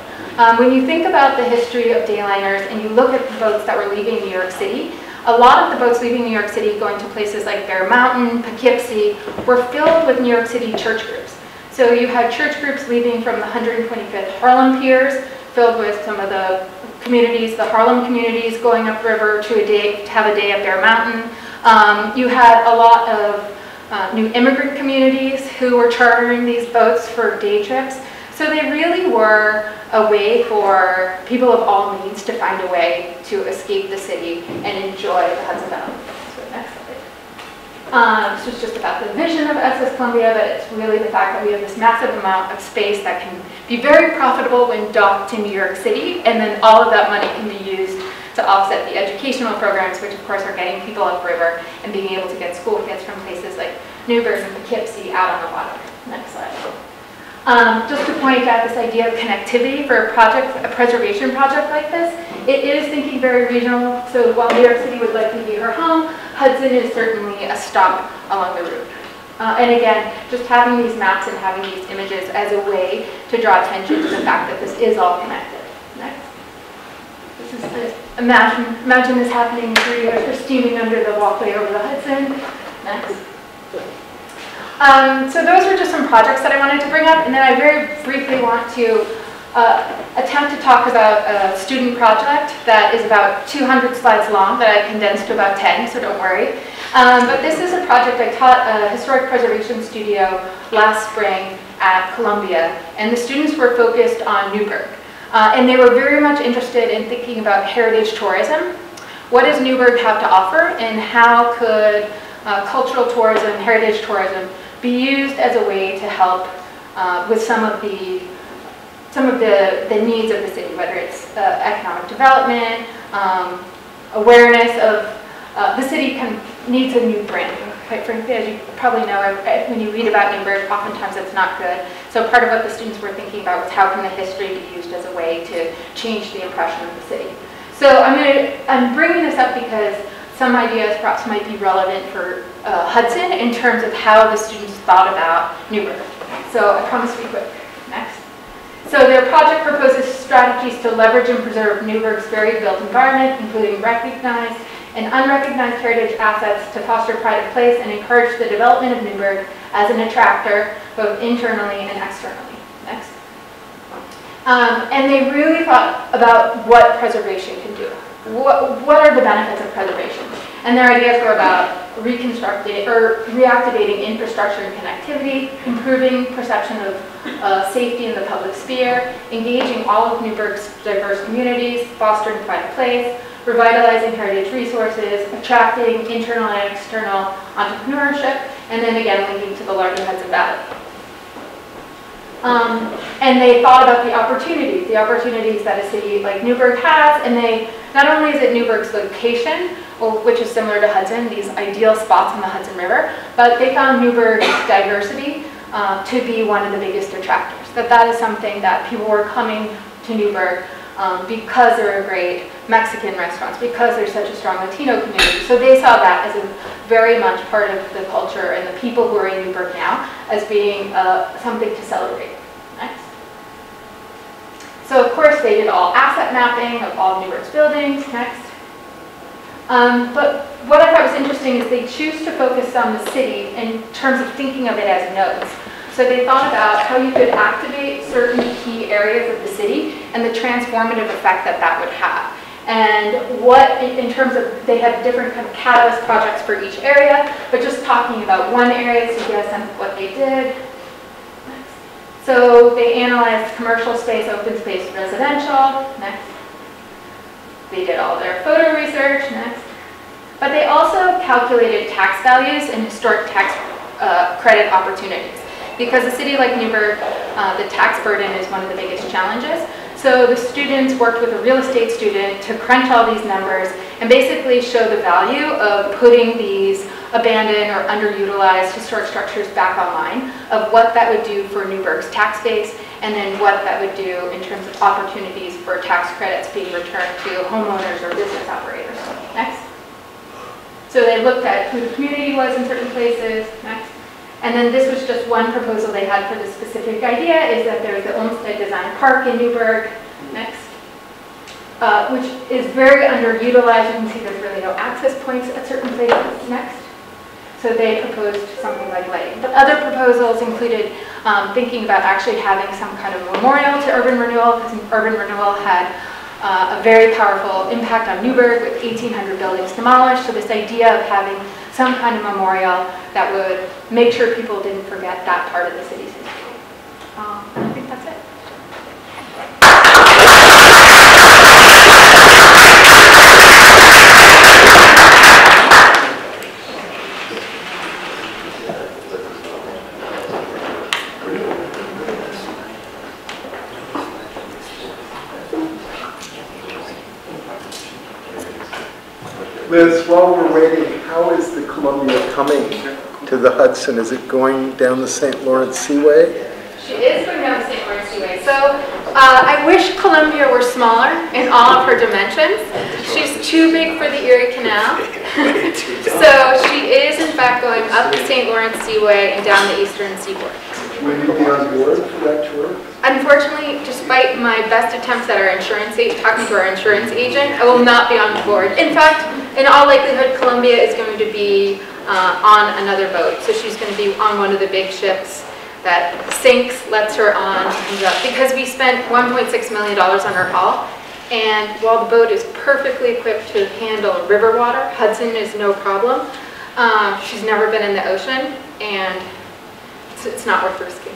When you think about the history of dayliners and you look at the boats that were leaving New York City, a lot of the boats leaving New York City going to places like Bear Mountain, Poughkeepsie, were filled with New York City church groups. So you had church groups leaving from the 125th Harlem piers, filled with some of the communities, the Harlem communities, going upriver to have a day at Bear Mountain. You had a lot of new immigrant communities who were chartering these boats for day trips. So they really were a way for people of all means to find a way to escape the city and enjoy the Hudson Valley. So next slide. This was just about the vision of SS Columbia, but it's really the fact that we have this massive amount of space that can be very profitable when docked to New York City, and then all of that money can be used to offset the educational programs, which of course are getting people upriver and being able to get school kids from places like Newburgh and Poughkeepsie out on the water. Next slide. Just to point out this idea of connectivity for a preservation project like this, it is thinking very regional. So while New York City would likely be her home, Hudson is certainly a stop along the route. And again, just having these maps and having these images as a way to draw attention to the fact that this is all connected. Next. This is the, imagine this happening 3 years for steaming under the walkway over the Hudson. Next. So those were just some projects that I wanted to bring up, and then I very briefly want to attempt to talk about a student project that is about 200 slides long that I condensed to about 10, so don't worry. But this is a project I taught a historic preservation studio last spring at Columbia, and the students were focused on Newburgh. And they were very much interested in thinking about heritage tourism. What does Newburgh have to offer, and how could cultural tourism, heritage tourism, be used as a way to help with some of the needs of the city, whether it's economic development, awareness of the city needs a new branding. Quite frankly, as you probably know, when you read about Newburgh, oftentimes it's not good. So part of what the students were thinking about was how can the history be used as a way to change the impression of the city. So I'm bringing this up because some ideas perhaps might be relevant for Hudson in terms of how the students thought about Newburgh. So I promise to be quick. Next. So their project proposes strategies to leverage and preserve Newburgh's very built environment, including recognized and unrecognized heritage assets to foster pride of place and encourage the development of Newburgh as an attractor, both internally and externally. Next. And they really thought about what preservation can do. What are the benefits of preservation? And their ideas were about reconstructing or reactivating infrastructure and connectivity, improving perception of safety in the public sphere, engaging all of Newburgh's diverse communities, fostering pride of place, revitalizing heritage resources, attracting internal and external entrepreneurship, and then again linking to the larger Hudson Valley. And they thought about the opportunities that a city like Newburgh has, and not only is it Newburgh's location, which is similar to Hudson, these ideal spots on the Hudson River, but they found Newburgh's diversity to be one of the biggest attractors. That is something that people were coming to Newburgh because there are great Mexican restaurants, because there's such a strong Latino community. So they saw that as a very much part of the culture and the people who are in Newburgh now as being something to celebrate. Next. So of course they did all asset mapping of all of Newburgh's buildings. Next. But what I thought was interesting is they choose to focus on the city in terms of thinking of it as nodes. So they thought about how you could activate certain key areas of the city and the transformative effect that that would have. And what, in terms of, they had different kind of catalyst projects for each area, but just talking about one area to get a sense of what they did. So they analyzed commercial space, open space, residential. Next. They did all their photo research. Next. But they also calculated tax values and historic tax credit opportunities. Because a city like Newburgh, the tax burden is one of the biggest challenges. So the students worked with a real estate student to crunch all these numbers and basically show the value of putting these abandoned or underutilized historic structures back online, of what that would do for Newburgh's tax base, and then what that would do in terms of opportunities for tax credits being returned to homeowners or business operators. Next. So they looked at who the community was in certain places. Next. And then this was just one proposal they had for the specific idea, is that there's the Olmsted Design Park in Newburgh. Next. Which is very underutilized. You can see there's really no access points at certain places. Next. So they proposed something like lighting. But other proposals included thinking about actually having some kind of memorial to urban renewal, because urban renewal had a very powerful impact on Newburgh with 1,800 buildings demolished. So this idea of having some kind of memorial that would make sure people didn't forget that part of the city's history. I think that's it. Liz, while we're waiting, how is the Columbia coming to the Hudson? Is it going down the St. Lawrence Seaway? She is going down the St. Lawrence Seaway. So I wish Columbia were smaller in all of her dimensions. She's too big for the Erie Canal. So she is in fact going up the St. Lawrence Seaway and down the eastern seaboard. Will you be on board for that tour? Unfortunately, despite my best attempts at talking to our insurance agent, I will not be on board. In fact, in all likelihood, Columbia is going to be on another boat. So she's going to be on one of the big ships that sinks, lets her on, comes up. Because we spent $1.6 million on her hull, and while the boat is perfectly equipped to handle river water, Hudson is no problem. She's never been in the ocean, and it's not worth risking.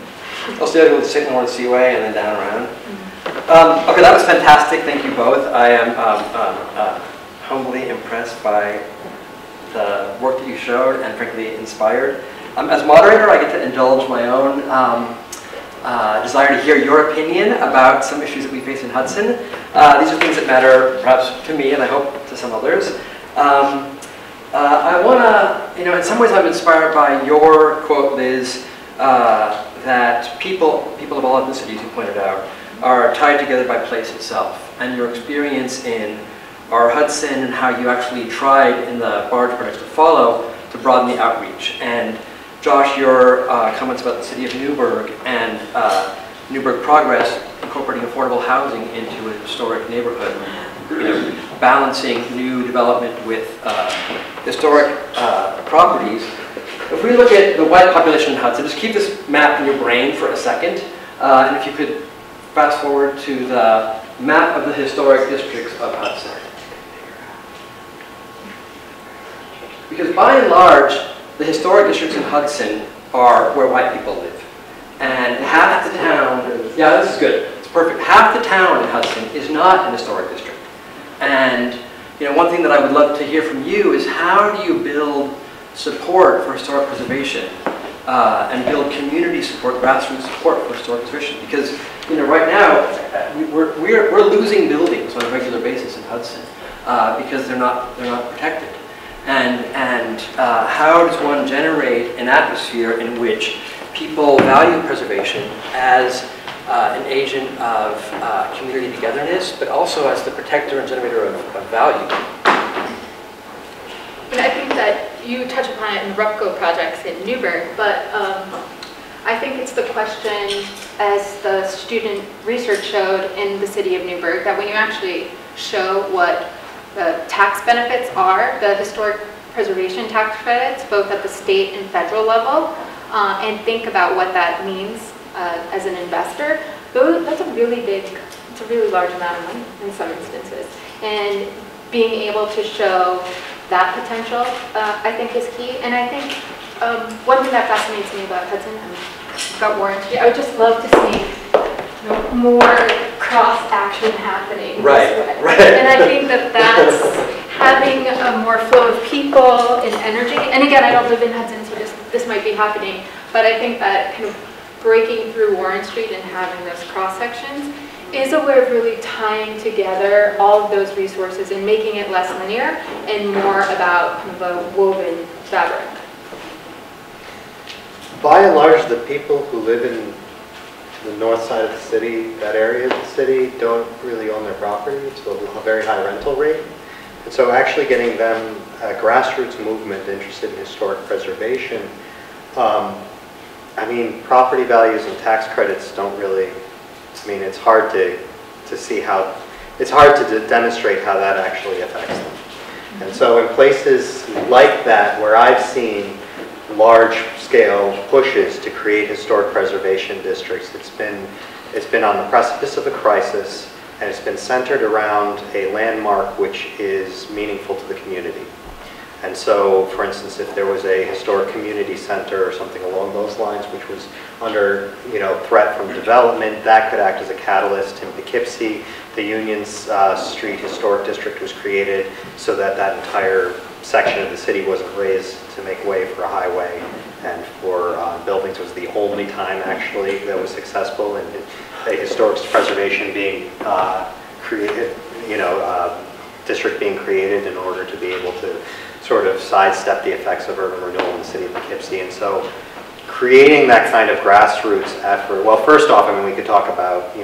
I'll stay with the St. Lawrence Seaway and then down around. Okay, that was fantastic. Thank you both. I am humbly impressed by the work that you showed and frankly inspired. As moderator, I get to indulge my own desire to hear your opinion about some issues that we face in Hudson. These are things that matter perhaps to me and I hope to some others. I want to, in some ways I'm inspired by your quote, Liz, that people of all ethnicities, you pointed out, are tied together by place itself. And your experience in our Hudson and how you actually tried in the barge projects to follow to broaden the outreach. And Josh, your comments about the city of Newburgh and Newburgh Progress incorporating affordable housing into a historic neighborhood, balancing new development with historic properties. If we look at the white population in Hudson, just keep this map in your brain for a second, and if you could fast forward to the map of the historic districts of Hudson. Because by and large, the historic districts in Hudson are where white people live. And half the town, yeah, this is good, it's perfect. Half the town in Hudson is not an historic district. And one thing that I would love to hear from you is how do you build support for historic preservation and build community support, grassroots support for historic preservation? Because right now we're losing buildings on a regular basis in Hudson because they're not protected. And how does one generate an atmosphere in which people value preservation as an agent of community togetherness, but also as the protector and generator of value? And I think that you touch upon it in the RUPCO projects in Newburgh, but I think it's the question, as the student research showed in the city of Newburgh, that when you actually show what the tax benefits are, the historic preservation tax credits, both at the state and federal level, and think about what that means as an investor, that's a really large amount of money in some instances. And being able to show that potential, I think, is key. And I think one thing that fascinates me about Hudson, about Warren Street, I would just love to see more cross-action happening. Right. And I think that that's having a more flow of people and energy. And again, I don't live in Hudson, so this might be happening. But I think that kind of breaking through Warren Street and having those cross-sections is a way of really tying together all of those resources and making it less linear and more about kind of a woven fabric. By and large, the people who live in the north side of the city, that area of the city, don't really own their property. It's a very high rental rate. And so actually getting them a grassroots movement interested in historic preservation, I mean, property values and tax credits don't really, I mean, it's hard to see how, it's hard to demonstrate how that actually affects them. And so in places like that, where I've seen large-scale pushes to create historic preservation districts, it's been on the precipice of a crisis, and it's been centered around a landmark which is meaningful to the community. And so, for instance, if there was a historic community center or something along those lines which was under, threat from development, that could act as a catalyst. In Poughkeepsie, the Union Street Historic District was created so that that entire section of the city wasn't raised to make way for a highway and for buildings. It was the only time, actually, that was successful in a historic preservation being created, district being created in order to be able to sort of sidestep the effects of urban renewal in the city of Poughkeepsie. And so creating that kind of grassroots effort, well, first off, I mean, we could talk about,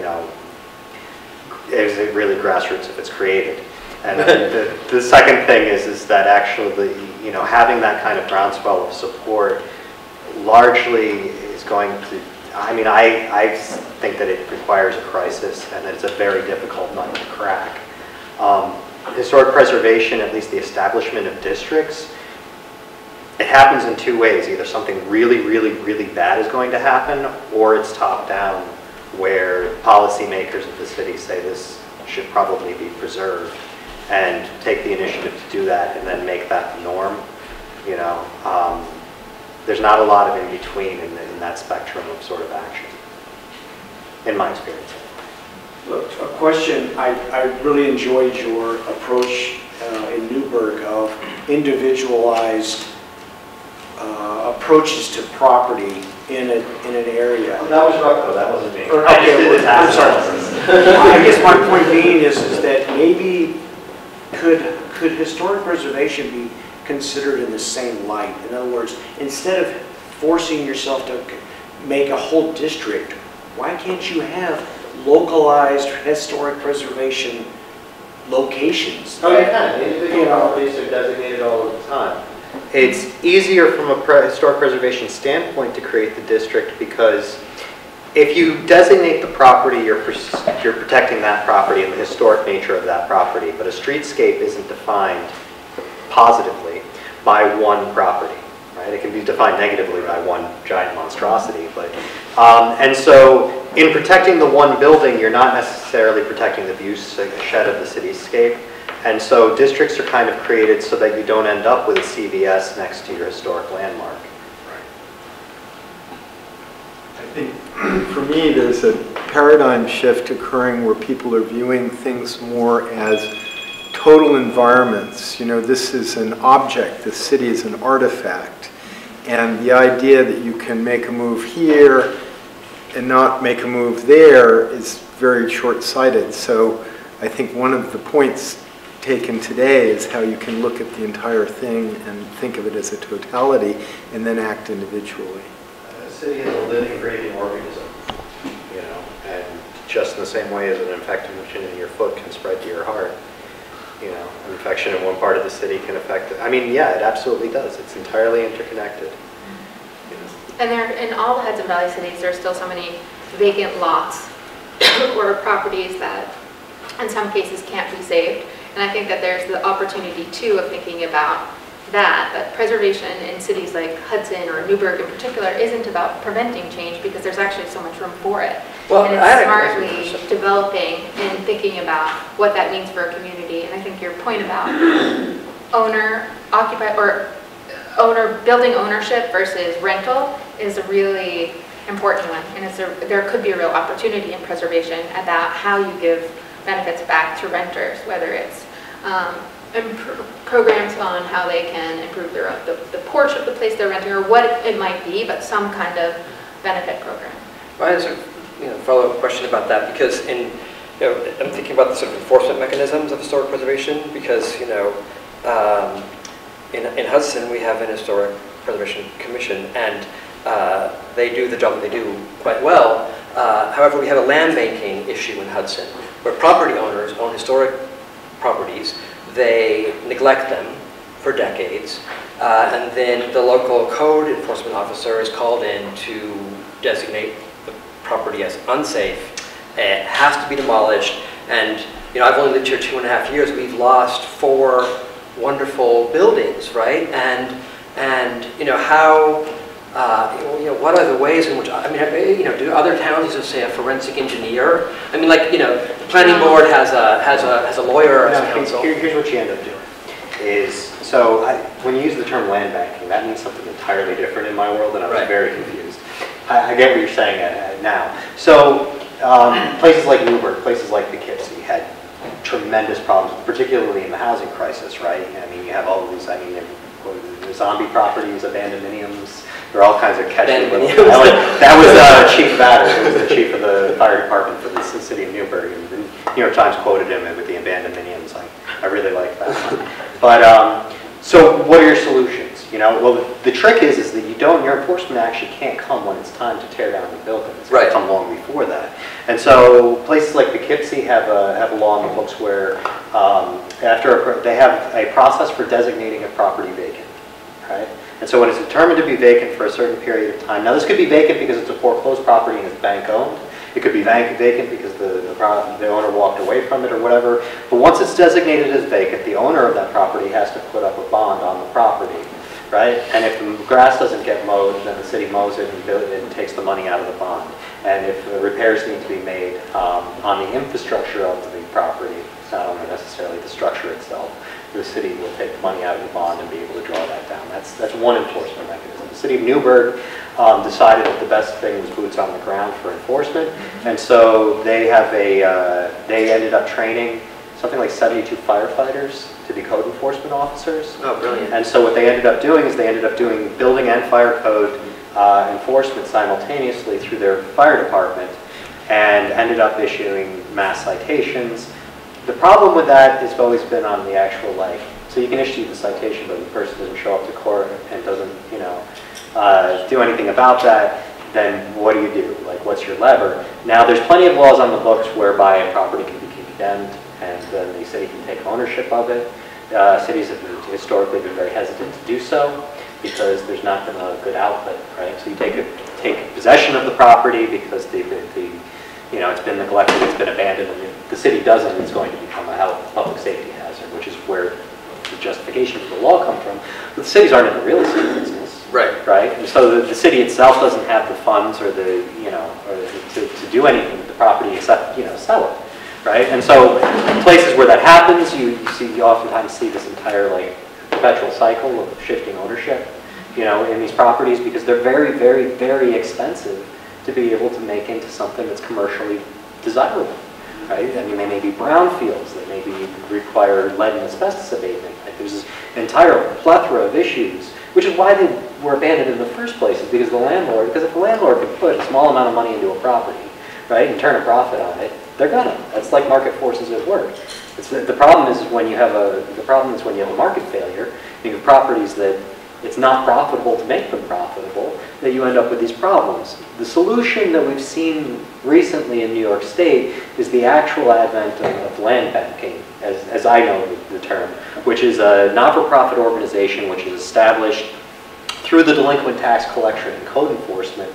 is it really grassroots if it's created? And the second thing is that actually, having that kind of groundswell of support largely is going to, I mean, I think that it requires a crisis and that it's a very difficult nut to crack. Historic preservation, at least the establishment of districts, it happens in two ways. Either something really, really, really bad is going to happen, or it's top down, where policymakers of the city say this should probably be preserved and take the initiative to do that and then make that the norm. There's not a lot of in between in that spectrum of sort of action, in my experience. Look, a question, I really enjoyed your approach in Newburgh of individualized approaches to property in an area. That was Rocco, that wasn't me. Okay, I'm sorry. I guess my point being is that maybe could historic preservation be considered in the same light? In other words, instead of forcing yourself to make a whole district, why can't you have localized historic preservation locations? Oh, you can. Individual properties are designated all of the time. It's easier from a historic preservation standpoint to create the district because if you designate the property, you're protecting that property and the historic nature of that property, but a streetscape isn't defined positively by one property, right? It can be defined negatively by one giant monstrosity, but and so in protecting the one building, you're not necessarily protecting the view shed of the cityscape. And so districts are kind of created so that you don't end up with a CVS next to your historic landmark. I think for me, there's a paradigm shift occurring where people are viewing things more as total environments. This is an object, the city is an artifact. And the idea that you can make a move here and not make a move there is very short-sighted. So I think one of the points taken today is how you can look at the entire thing and think of it as a totality and then act individually. A city is a living, breathing organism, and just in the same way as an infection in your foot can spread to your heart, an infection in one part of the city can affect it. I mean, yeah, it absolutely does. It's entirely interconnected. And in all the Hudson Valley cities, there's still so many vacant lots or properties that in some cases can't be saved. And I think that there's the opportunity too of thinking about that preservation in cities like Hudson or Newburgh in particular isn't about preventing change because there's actually so much room for it. Well, and it's smartly developing and thinking about what that means for a community. And I think your point about building ownership versus rental is a really important one. And there could be a real opportunity in preservation about how you give benefits back to renters, whether it's programs on how they can improve the porch of the place they're renting or what it might be, but some kind of benefit program. Well, I have a follow-up question about that because I'm thinking about the sort of enforcement mechanisms of historic preservation because in Hudson we have an historic preservation commission and they do the job that they do quite well. However, we have a land banking issue in Hudson where property owners own historic properties they neglect them for decades, and then the local code enforcement officer is called in to designate the property as unsafe. It has to be demolished, and I've only lived here 2.5 years. We've lost 4 wonderful buildings, right? And how, what are the ways in which, do other towns use, say, a forensic engineer? I mean, like, the planning board has a lawyer as counsel. Here's what you end up doing. When you use the term land banking, that means something entirely different in my world, and I was very confused. I get what you're saying now. So places like Newburgh, places like Poughkeepsie had tremendous problems, particularly in the housing crisis, right? I mean, you have all of these, the zombie properties, abandonments, there are all kinds of catchy little... That was Chief Batter, who was the chief of the fire department for the city of Newburgh, and the New York Times quoted him with the abandonments. I really like that one. But, so what are your solutions? Well, the trick is that your enforcement actually can't come when it's time to tear down the building. It's going to come long before that. And so places like Poughkeepsie have a law in the books where they have a process for designating a property vacant, right? And so when it's determined to be vacant for a certain period of time, now this could be vacant because it's a foreclosed property and it's bank owned. It could be vacant because the owner walked away from it or whatever. But once it's designated as vacant, the owner of that property has to put up a bond on the property, right? And if the grass doesn't get mowed, then the city mows it and takes the money out of the bond. And if repairs need to be made on the infrastructure of the property, it's not only necessarily the structure itself, the city will take the money out of the bond and be able to draw that down. That's one enforcement mechanism. The city of Newburgh decided that the best thing was boots on the ground for enforcement, and so they ended up training something like 72 firefighters to be code enforcement officers. Oh, brilliant. And so what they ended up doing is they ended up doing building and fire code enforcement simultaneously through their fire department, and ended up issuing mass citations. The problem with that has always been on the actual, so you can issue the citation, but the person doesn't show up to court and doesn't, do anything about that, then what do you do? What's your lever? Now, there's plenty of laws on the books whereby a property can be condemned and then the city can take ownership of it. Cities have historically been very hesitant to do so because there's not been a good outlet, right? So you take possession of the property because it's been neglected, it's been abandoned, and if the city doesn't, it's going to become a public safety hazard, which is where the justification for the law comes from. But the cities aren't in the real estate business, right? And so the city itself doesn't have the funds or to do anything with the property except sell it, right? And so places where that happens, you oftentimes see this entire perpetual cycle of shifting ownership, in these properties because they're very, very, very expensive to be able to make into something that's commercially desirable, right? I mean, they may be brownfields, they may require lead and asbestos abatement. There's this entire plethora of issues, which is why they were abandoned in the first place, is because if the landlord could put a small amount of money into a property, right, and turn a profit on it, they're gonna. That's like market forces at work. The problem is when you have a market failure, you have properties that it's not profitable to make them profitable, that you end up with these problems. The solution that we've seen recently in New York State is the actual advent of land banking, as I know the term, which is a not-for-profit organization which is established through the delinquent tax collection and code enforcement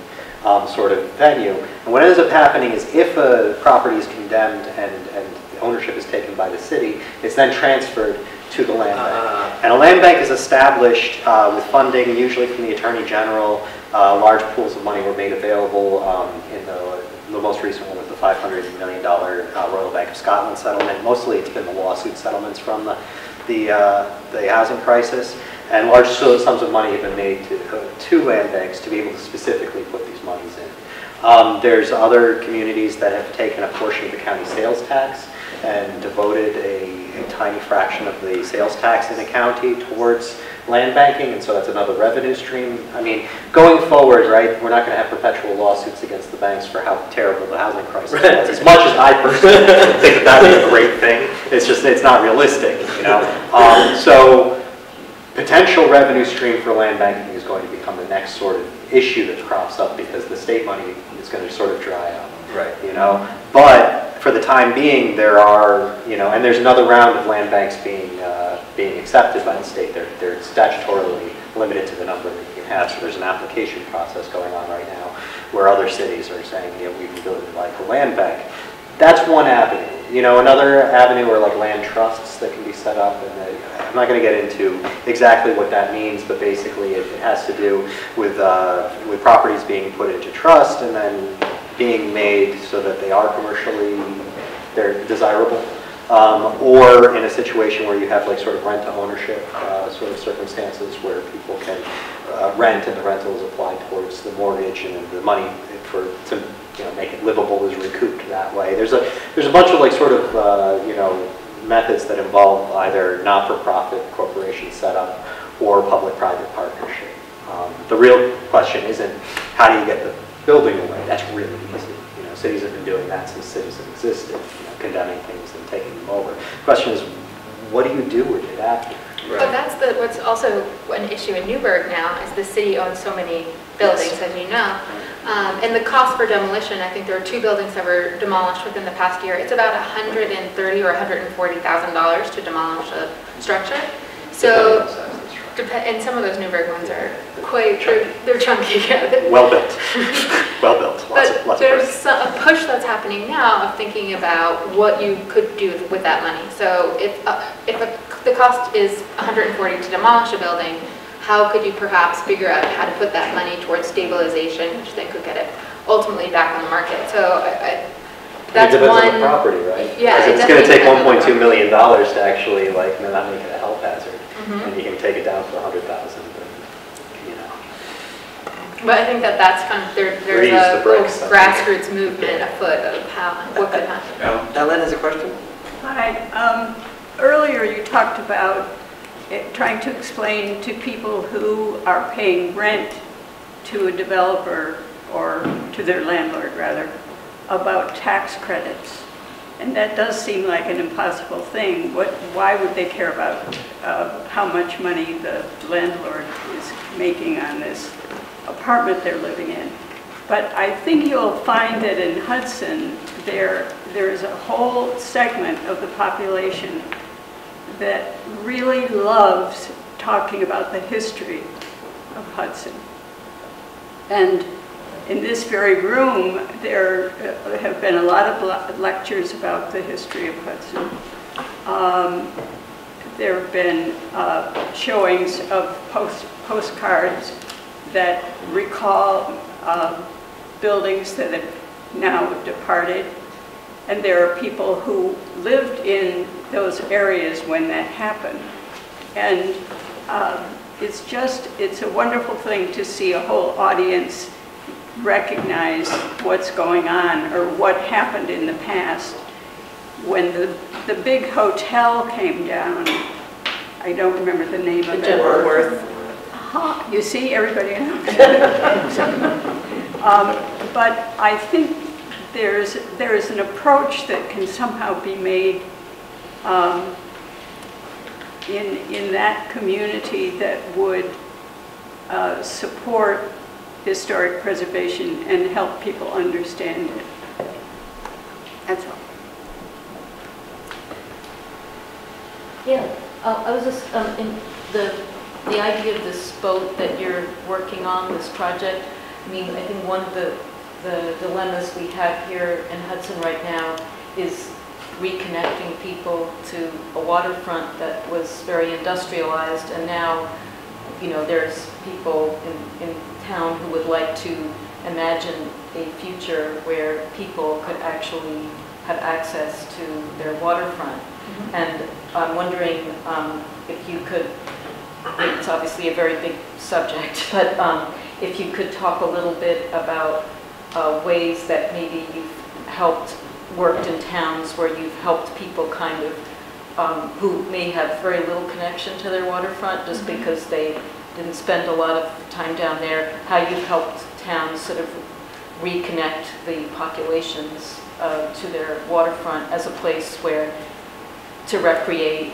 sort of venue. And what ends up happening is if a property is condemned and ownership is taken by the city, it's then transferred to the land bank. And a land bank is established with funding, usually from the Attorney General. Large pools of money were made available in the most recent one was the $500 million Royal Bank of Scotland settlement. Mostly it's been the lawsuit settlements from the housing crisis. And large sums of money have been made to land banks to be able to specifically put these monies in. There's other communities that have taken a portion of the county sales tax and devoted a tiny fraction of the sales tax in the county towards land banking, and so that's another revenue stream. I mean, going forward, right, we're not going to have perpetual lawsuits against the banks for how terrible the housing crisis was. As much as I personally think that would be a great thing, it's not realistic, So potential revenue stream for land banking is going to become the next sort of issue that crops up because the state money is going to sort of dry up, right? But for the time being, there are, and there's another round of land banks being accepted by the state. They're statutorily limited to the number that you can have, so there's an application process going on right now where other cities are saying, we can build like a land bank. That's one avenue. Another avenue are like land trusts that can be set up, and I'm not going to get into exactly what that means, but basically it has to do with properties being put into trust and then being made so that they are they're desirable, or in a situation where you have like sort of rent to ownership sort of circumstances where people can rent and the rental is applied towards the mortgage, and the money to make it livable is recouped that way. There's a bunch of like sort of methods that involve either not-for-profit corporation setup or public-private partnership. The real question isn't how do you get the building away. That's really easy. Cities have been doing that since cities have existed, condemning things and taking them over. The question is, what do you do with it after? But that's what's also an issue in Newburgh now, is the city owns so many buildings, as you know. And the cost for demolition, I think there are 2 buildings that were demolished within the past year. It's about $130,000 or $140,000 to demolish a structure. So, and some of those Newburgh ones are quite, they're chunky. Well built. Well built. But there's a push that's happening now of thinking about what you could do with that money. So if the cost is $140,000 to demolish a building, how could you perhaps figure out how to put that money towards stabilization, which then could get it ultimately back on the market? So that's it depends one. On the property, right? Yeah, it's going to take $1.2 million to actually not make it a health hazard, and you can take it down for $100,000. But I think that's kind of there's a grassroots movement afoot of what could happen. Ellen has a question. Hi. Earlier you talked about trying to explain to people who are paying rent to a developer, or to their landlord rather, about tax credits. And that does seem like an impossible thing. Why would they care about how much money the landlord is making on this apartment they're living in? But I think you'll find that in Hudson, there's a whole segment of the population that really loves talking about the history of Hudson. And in this very room, there have been a lot of lectures about the history of Hudson. There have been showings of postcards that recall buildings that have now departed. And there are people who lived in those areas when that happened. And it's a wonderful thing to see a whole audience recognize what's going on or what happened in the past. When the big hotel came down, I don't remember the name of it. General Worth. You see, everybody knows. But I think there's an approach that can somehow be made in that community that would support historic preservation and help people understand it. That's all. Yeah, I was just in the idea of this boat that you're working on, this project. I mean, I think one of the dilemmas we have here in Hudson right now is reconnecting people to a waterfront that was very industrialized, and now, there's people in town who would like to imagine a future where people could actually have access to their waterfront. Mm-hmm. And I'm wondering if you could, it's obviously a very big subject, but if you could talk a little bit about ways that maybe you've worked in towns where you've helped people kind of who may have very little connection to their waterfront just mm-hmm. because they didn't spend a lot of time down there, how you've helped towns sort of reconnect the populations to their waterfront as a place where to recreate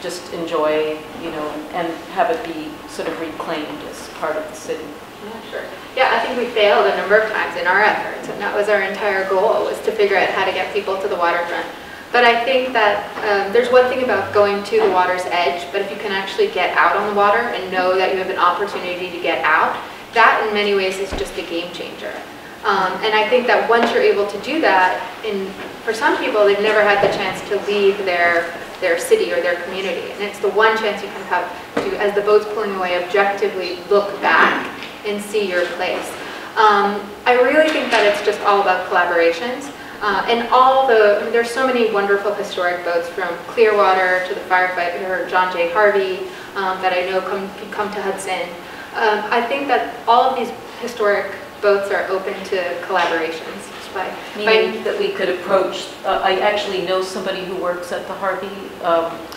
just enjoy, you know, and have it be sort of reclaimed as part of the city. Yeah, sure. Yeah, I think we failed a number of times in our efforts, and that was our entire goal, was to figure out how to get people to the waterfront. But I think that there's one thing about going to the water's edge, but if you can actually get out on the water and know that you have an opportunity to get out, that in many ways is just a game changer. And I think that once you're able to do that, for some people, they've never had the chance to leave their city or their community. And it's the one chance you can have to, as the boat's pulling away, objectively look back and see your place. I really think that it's just all about collaborations. And there's so many wonderful historic boats, from Clearwater to the firefighter John J. Harvey, that I know can come to Hudson. I think that all of these historic boats are open to collaborations. Meaning that we could approach, I actually know somebody who works at the Harvey,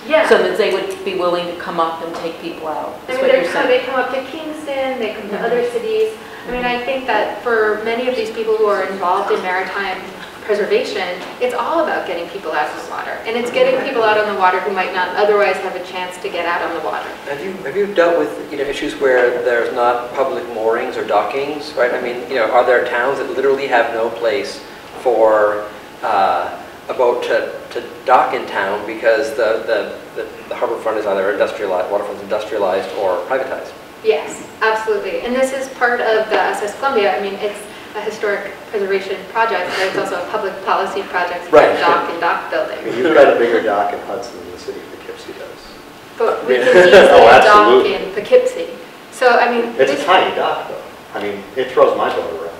yeah. So that they would be willing to come up and take people out. I mean, they come up to Kingston, they come to other cities. I mean, I think that for many of these people who are involved in maritime preservation, it's all about getting people out on the water. And it's getting people out on the water who might not otherwise have a chance to get out on the water. Have you dealt with issues where there's not public moorings or dockings, right? I mean, are there towns that literally have no place for a boat to dock in town because the harbor front is either industrialized, waterfront's industrialized, or privatized? Yes, absolutely. And this is part of the SS Columbia. I mean, it's a historic preservation project, but it's also a public policy project for dock and dock building. I mean, you've got a bigger dock in Hudson than the city of Poughkeepsie does. But we can easily dock in Poughkeepsie. So, I mean... It's a tiny dock, though. I mean, it throws my boat around.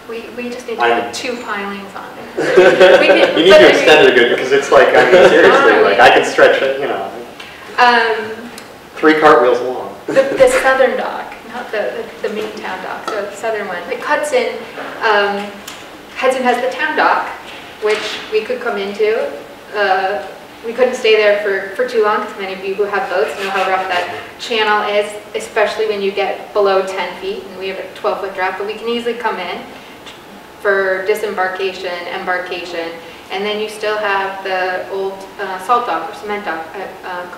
We just need to put 2 pilings on it. You need to extend it a good, because it's like, I mean, seriously, like, I can stretch it, 3 cartwheels long. The southern dock, not the main town dock, so the southern one. Like Hudson, Hudson has the town dock, which we could come into. We couldn't stay there for too long, because many of you who have boats know how rough that channel is, especially when you get below 10 feet, and we have a 12-foot draft, but we can easily come in for disembarkation, embarkation, and then you still have the old salt dock or cement dock.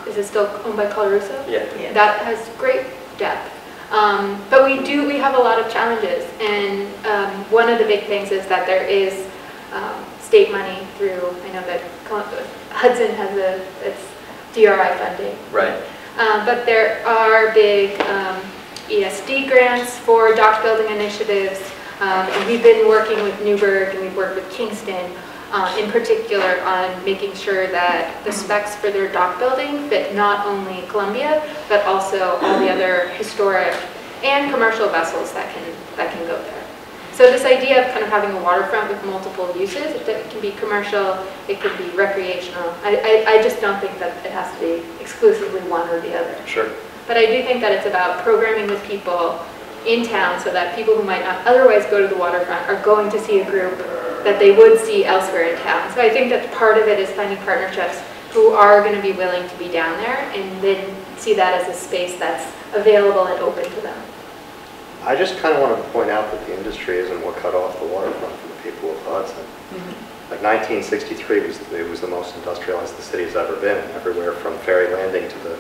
Is it still owned by Colorusso? Yeah. That has great depth. But we have a lot of challenges, and one of the big things is that there is state money through, I know that Hudson has its DRI funding. Right. But there are big ESD grants for dock building initiatives. And we've been working with Newburgh, and we've worked with Kingston in particular on making sure that the specs for their dock building fit not only Columbia, but also all the other historic and commercial vessels that can go there. So this idea of kind of having a waterfront with multiple uses, it can be commercial, it can be recreational. I just don't think that it has to be exclusively one or the other. Sure. But I do think that it's about programming with people in town so that people who might not otherwise go to the waterfront are going to see a group that they would see elsewhere in town. So I think that part of it is finding partnerships who are going to be willing to be down there and then see that as a space that's available and open to them. I just kind of want to point out that the industry isn't what cut off the waterfront from the people of Hudson. Like 1963 was the most industrialized the city has ever been. Everywhere from Ferry Landing to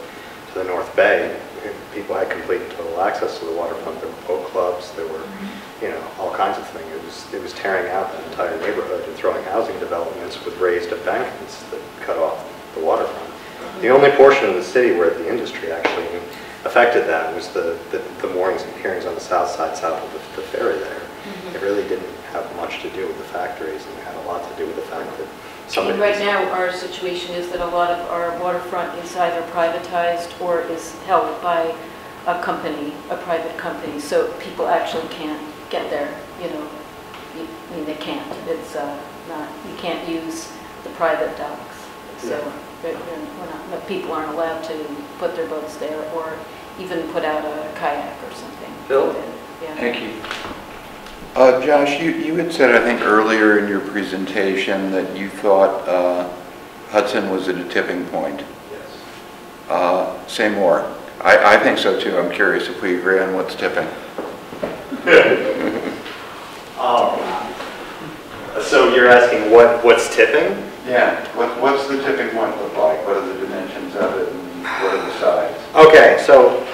the North Bay, people had complete and total access to the waterfront. There were boat clubs, there were, all kinds of things. It was tearing out the entire neighborhood and throwing housing developments with raised embankments that cut off the waterfront. The only portion of the city where the industry actually affected that was the moorings and piers on the south side, south of the ferry there. It really didn't have much to do with the factories, and it had a lot to do with the fact that somebody... And right now, our situation is that a lot of our waterfront is either privatized or is held by a company, a private company, so people actually can't get there, I mean, they can't. It's not, you can't use the private docks, so people aren't allowed to put their boats there or even put out a kayak or something. Phil? Yeah. Thank you. Josh, you had said, I think earlier in your presentation, that you thought Hudson was at a tipping point. Yes. Say more. I think so too. I'm curious if we agree on what's tipping. So you're asking what's tipping? Yeah, what's the tipping point look like? What are the dimensions of it and what are the sides? Okay, so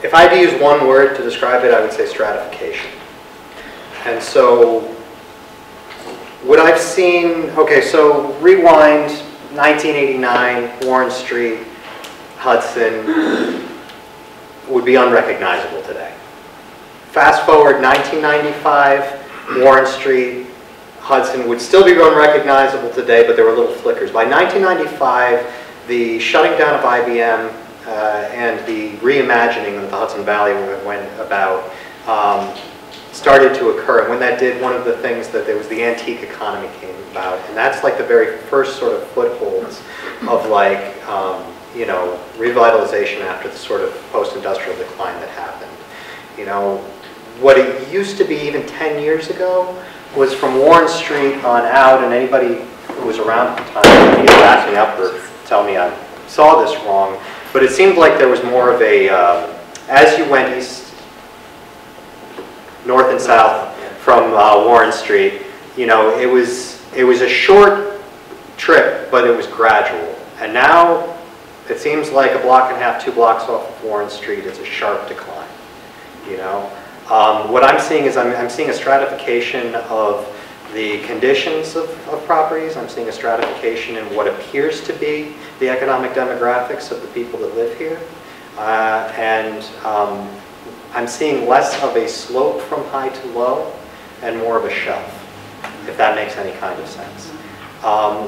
if I had to use one word to describe it, I would say stratification. And so what I've seen, okay, so rewind 1989, Warren Street, Hudson would be unrecognizable today. Fast forward 1995, Warren Street, Hudson would still be unrecognizable today, but there were little flickers. By 1995, the shutting down of IBM and the reimagining that the Hudson Valley went about started to occur. And when that did, one of the things that there was the antique economy came about. And that's like the very first sort of footholds of like, you know, revitalization after the sort of post-industrial decline that happened. You know, what it used to be even 10 years ago was from Warren Street on out, and anybody who was around at the time can either back me up or tell me I saw this wrong, but it seemed like there was more of a, as you went east, north and south from Warren Street, you know, it was a short trip, but it was gradual. And now it seems like a block and a half, 2 blocks off of Warren Street, it's a sharp decline, you know. What I'm seeing is I'm seeing a stratification of the conditions of properties. I'm seeing a stratification in what appears to be the economic demographics of the people that live here. I'm seeing less of a slope from high to low and more of a shelf, if that makes any kind of sense.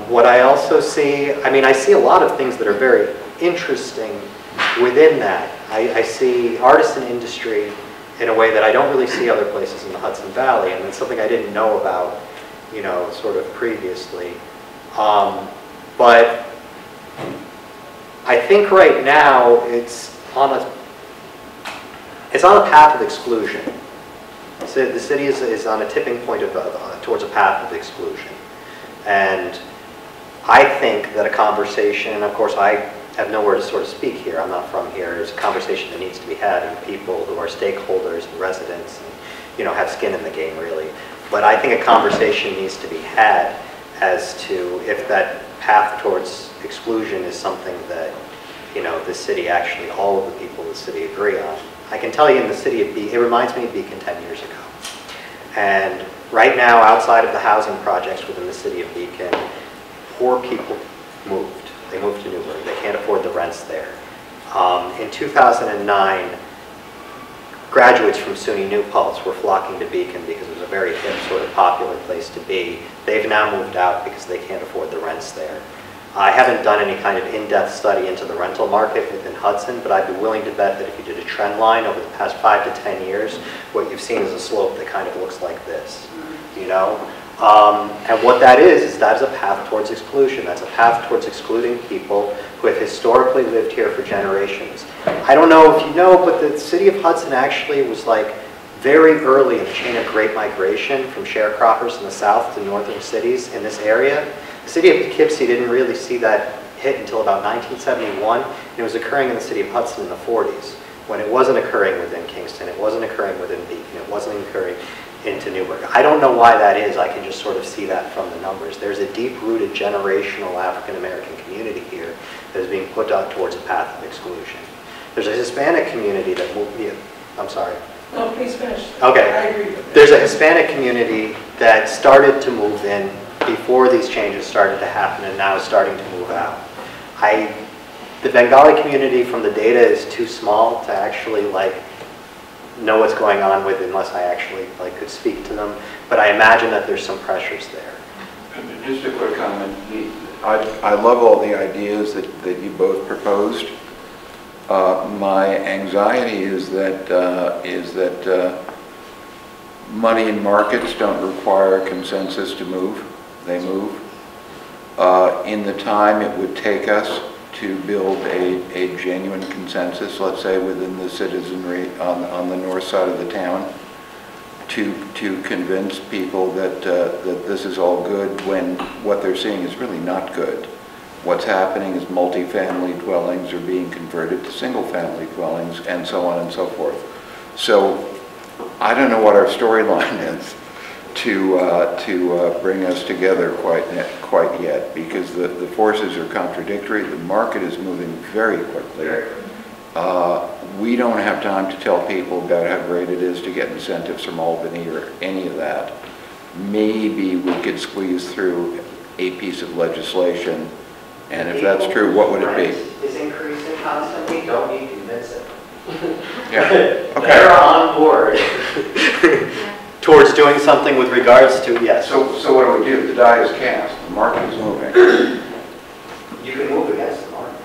What I also see, I mean, I see a lot of things that are very interesting within that. I see artisan industry in a way that I don't really see other places in the Hudson Valley, and it's something I didn't know about, you know, sort of previously. But I think right now it's on a path of exclusion. So the city is on a tipping point towards a path of exclusion. And I think that a conversation, and of course I have nowhere to sort of speak here, I'm not from here, is a conversation that needs to be had with people who are stakeholders and residents and, you know, have skin in the game really. But I think a conversation needs to be had as to if that path towards exclusion is something that, you know, the city actually, all of the people in the city agree on. I can tell you in the city of Beacon, it reminds me of Beacon 10 years ago. And right now, outside of the housing projects within the city of Beacon, poor people moved. They moved to Newbury. They can't afford the rents there. In 2009, graduates from SUNY New Paltz were flocking to Beacon because it was a very hip, sort of popular place to be. They've now moved out because they can't afford the rents there. I haven't done any kind of in-depth study into the rental market within Hudson, but I'd be willing to bet that if you did a trend line over the past 5 to 10 years, what you've seen is a slope that kind of looks like this, you know? And what that is that's a path towards exclusion. That's a path towards excluding people who have historically lived here for generations. I don't know if you know, but the city of Hudson actually was like very early in the chain of great migration from sharecroppers in the south to northern cities in this area. The city of Poughkeepsie didn't really see that hit until about 1971, and it was occurring in the city of Hudson in the 40s, when it wasn't occurring within Kingston, it wasn't occurring within Beacon, it wasn't occurring into Newburgh. I don't know why that is. I can just sort of see that from the numbers. There's a deep-rooted generational African-American community here that is being put out towards a path of exclusion. There's a Hispanic community that moved, I'm sorry. No, please finish. Okay. I agree with that. There's a Hispanic community that started to move in before these changes started to happen and now is starting to move out. The Bengali community from the data is too small to actually like know what's going on with unless I actually like could speak to them, but I imagine that there's some pressures there. Just a quick comment. I love all the ideas that you both proposed. My anxiety is that money in markets don't require consensus to move. They move. In the time it would take us to build a genuine consensus, let's say within the citizenry on the north side of the town, to convince people that this is all good when what they're seeing is really not good. What's happening is multifamily dwellings are being converted to single-family dwellings and so on and so forth. So I don't know what our storyline is, to bring us together quite yet, because the forces are contradictory. The market is moving very quickly. We don't have time to tell people about how great it is to get incentives from Albany or any of that. Maybe we could squeeze through a piece of legislation, and if that's true, what would it be? Is increasing constantly, don't need convincing. Yeah. Okay. They're on board towards doing something with regards to, yes. So what do? The die is cast. The market is moving. You can move against the market.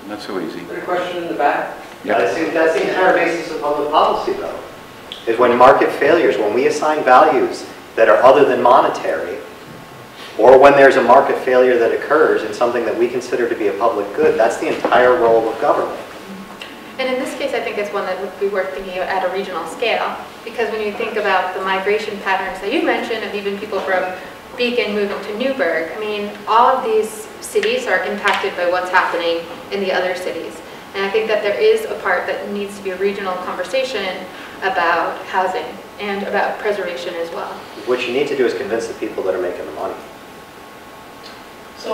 Not so easy. Is there a question in the back? Yeah. That's the entire basis of public policy, though. Is when market failures, when we assign values that are other than monetary, or when there's a market failure that occurs in something that we consider to be a public good, that's the entire role of government. And in this case, I think it's one that would be worth thinking of at a regional scale, because when you think about the migration patterns that you mentioned of even people from Beacon moving to Newburgh, I mean, all of these cities are impacted by what's happening in the other cities. And I think that there is a part that needs to be a regional conversation about housing and about preservation as well. What you need to do is convince the people that are making the money. So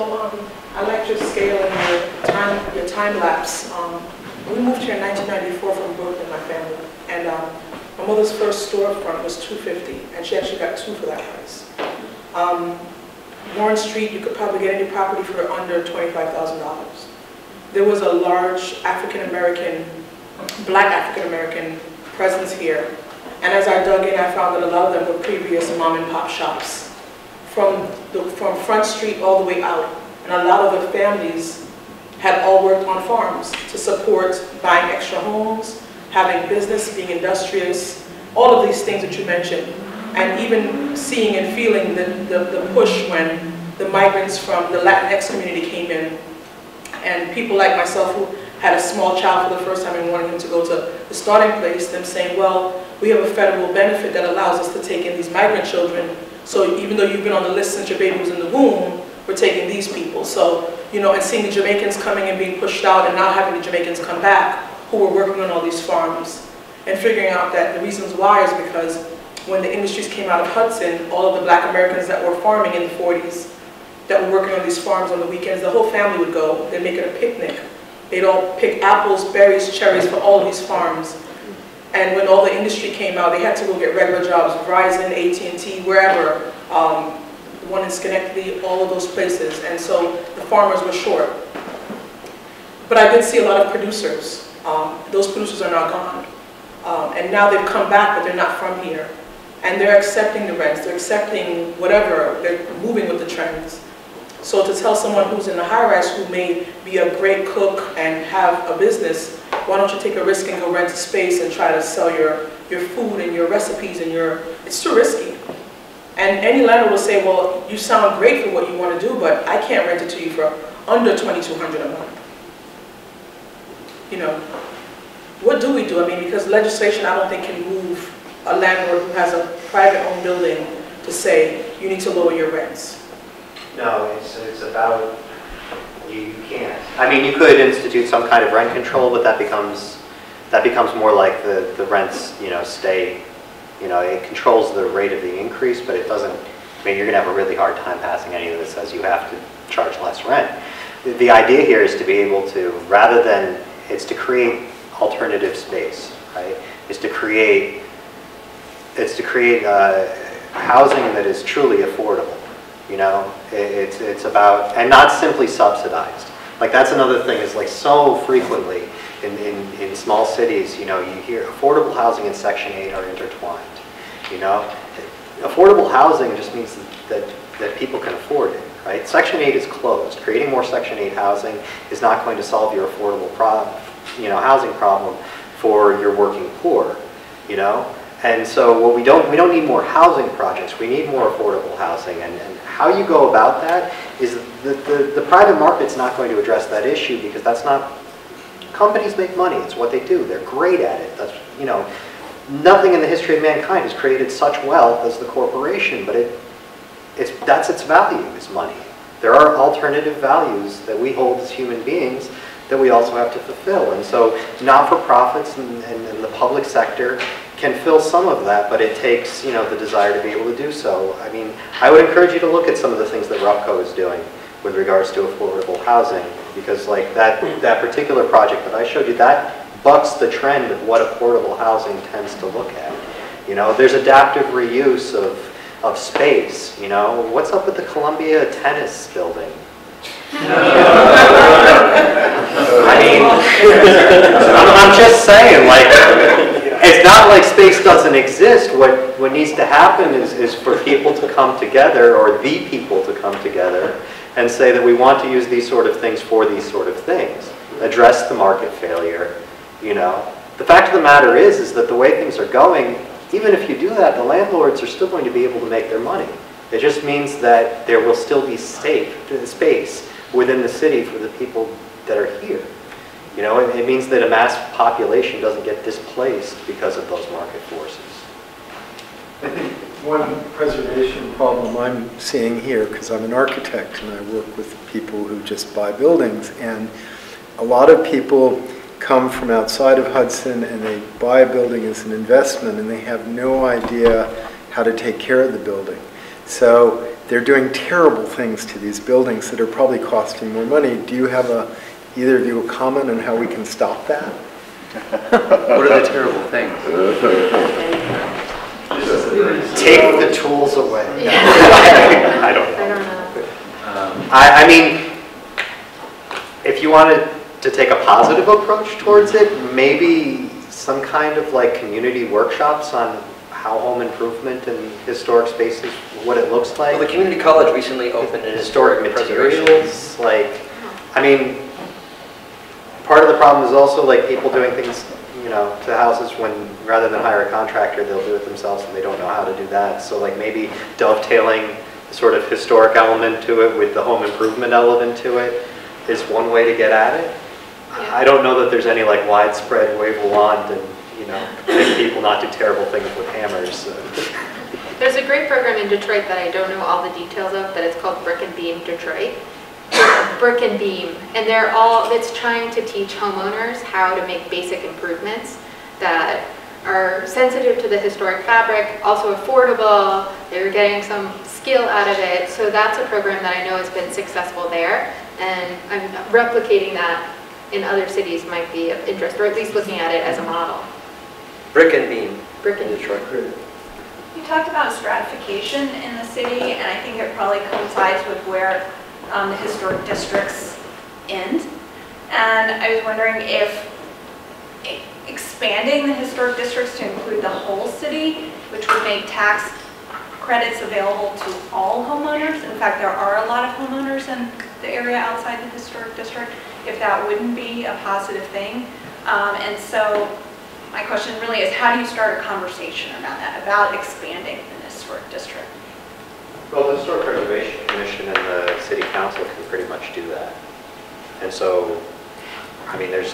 I like your scale and your time lapse. We moved here in 1994 from Brooklyn, my family, and my mother's first storefront was $250, and she actually got two for that price. Warren Street, you could probably get any property for under $25,000. There was a large African-American, black African-American presence here, and as I dug in, I found that a lot of them were previous mom and pop shops. From Front Street all the way out, and a lot of the families had all worked on farms to support buying extra homes, having business, being industrious, all of these things that you mentioned, and even seeing and feeling the push when the migrants from the Latinx community came in, and people like myself who had a small child for the first time and wanted him to go to the starting place, them saying, well, we have a federal benefit that allows us to take in these migrant children. So even though you've been on the list since your baby was in the womb, we're taking these people. So, you know, and seeing the Jamaicans coming and being pushed out, and now having the Jamaicans come back who were working on all these farms, and figuring out that the reasons why is because when the industries came out of Hudson, all of the black Americans that were farming in the 40s, that were working on these farms on the weekends, the whole family would go, they'd make it a picnic. They'd all pick apples, berries, cherries for all of these farms. And when all the industry came out, they had to go get regular jobs, Verizon, AT&T, wherever, the one in Schenectady, all of those places. And so the farmers were short. But I did see a lot of producers. Those producers are now gone. And now they've come back, but they're not from here. And they're accepting the rents, they're accepting whatever, they're moving with the trends. So to tell someone who's in the high-rise who may be a great cook and have a business, why don't you take a risk and go rent a space and try to sell your food and your recipes and it's too risky. And any landlord will say, well, you sound great for what you want to do, but I can't rent it to you for under $2,200 a month. You know, what do we do? I mean, because legislation I don't think can move a landlord who has a private-owned building to say, you need to lower your rents. No, it's about, you can't. I mean, you could institute some kind of rent control, but that becomes more like the rents, you know, stay, you know, it controls the rate of the increase, but it doesn't, I mean, you're going to have a really hard time passing any of this as you have to charge less rent. The idea here is to be able to, rather than, it's to create alternative space, right? It's to create housing that is truly affordable. You know, it's about, and not simply subsidized. Like that's another thing is like so frequently in small cities, you know, you hear affordable housing and Section 8 are intertwined. You know, affordable housing just means that people can afford it, right? Section 8 is closed. Creating more Section 8 housing is not going to solve your affordable housing problem for your working poor, you know? And so what we don't need more housing projects, we need more affordable housing. And how you go about that is the private market's not going to address that issue because that's not, companies make money, it's what they do, they're great at it. That's, you know, nothing in the history of mankind has created such wealth as the corporation, but that's its value, is money. There are alternative values that we hold as human beings that we also have to fulfill. And so not-for-profits and the public sector can fill some of that, but it takes, you know, the desire to be able to do so. I mean, I would encourage you to look at some of the things that RUPCO is doing with regards to affordable housing, because like that particular project that I showed you, that bucks the trend of what affordable housing tends to look at. You know, there's adaptive reuse of space, you know. What's up with the Columbia tennis building? I mean, I'm just saying, like, it's not like space doesn't exist. What needs to happen is for people to come together, or the people to come together, and say that we want to use these sort of things for these sort of things. Address the market failure, you know. The fact of the matter is that the way things are going, even if you do that, the landlords are still going to be able to make their money. It just means that there will still be space within the city for the people that are here. You know, it means that a mass population doesn't get displaced because of those market forces. I think one preservation problem I'm seeing here, because I'm an architect and I work with people who just buy buildings, and a lot of people come from outside of Hudson and they buy a building as an investment and they have no idea how to take care of the building. So they're doing terrible things to these buildings that are probably costing more money. Do you have either of you a comment on how we can stop that? What are the terrible things? Take the tools away. I don't know. I mean, if you wanted to take a positive approach towards it, maybe some kind of like community workshops on how home improvement and historic spaces, what it looks like. Well, the community college recently opened an historic materials. Like, I mean, part of the problem is also like people doing things, you know, to houses when rather than hire a contractor, they'll do it themselves and they don't know how to do that. So like maybe dovetailing the sort of historic element to it with the home improvement element to it is one way to get at it. Yeah. I don't know that there's any like widespread wave a wand and, you know, make people not do terrible things with hammers. So. There's a great program in Detroit that I don't know all the details of, that it's called Brick and Beam Detroit. Brick and Beam, and it's trying to teach homeowners how to make basic improvements that are sensitive to the historic fabric, also affordable. They're getting some skill out of it. So that's a program that I know has been successful there, and I'm replicating that in other cities might be of interest, or at least looking at it as a model. Brick and Beam. Brick and Detroit. You talked about stratification in the city, and I think it probably coincides with where the historic districts end. And I was wondering if expanding the historic districts to include the whole city, which would make tax credits available to all homeowners. In fact, there are a lot of homeowners in the area outside the historic district, if that wouldn't be a positive thing. And so my question really is, how do you start a conversation around that, about expanding the historic district? Well, the Historic Preservation Commission and the City Council can pretty much do that. And so, I mean, it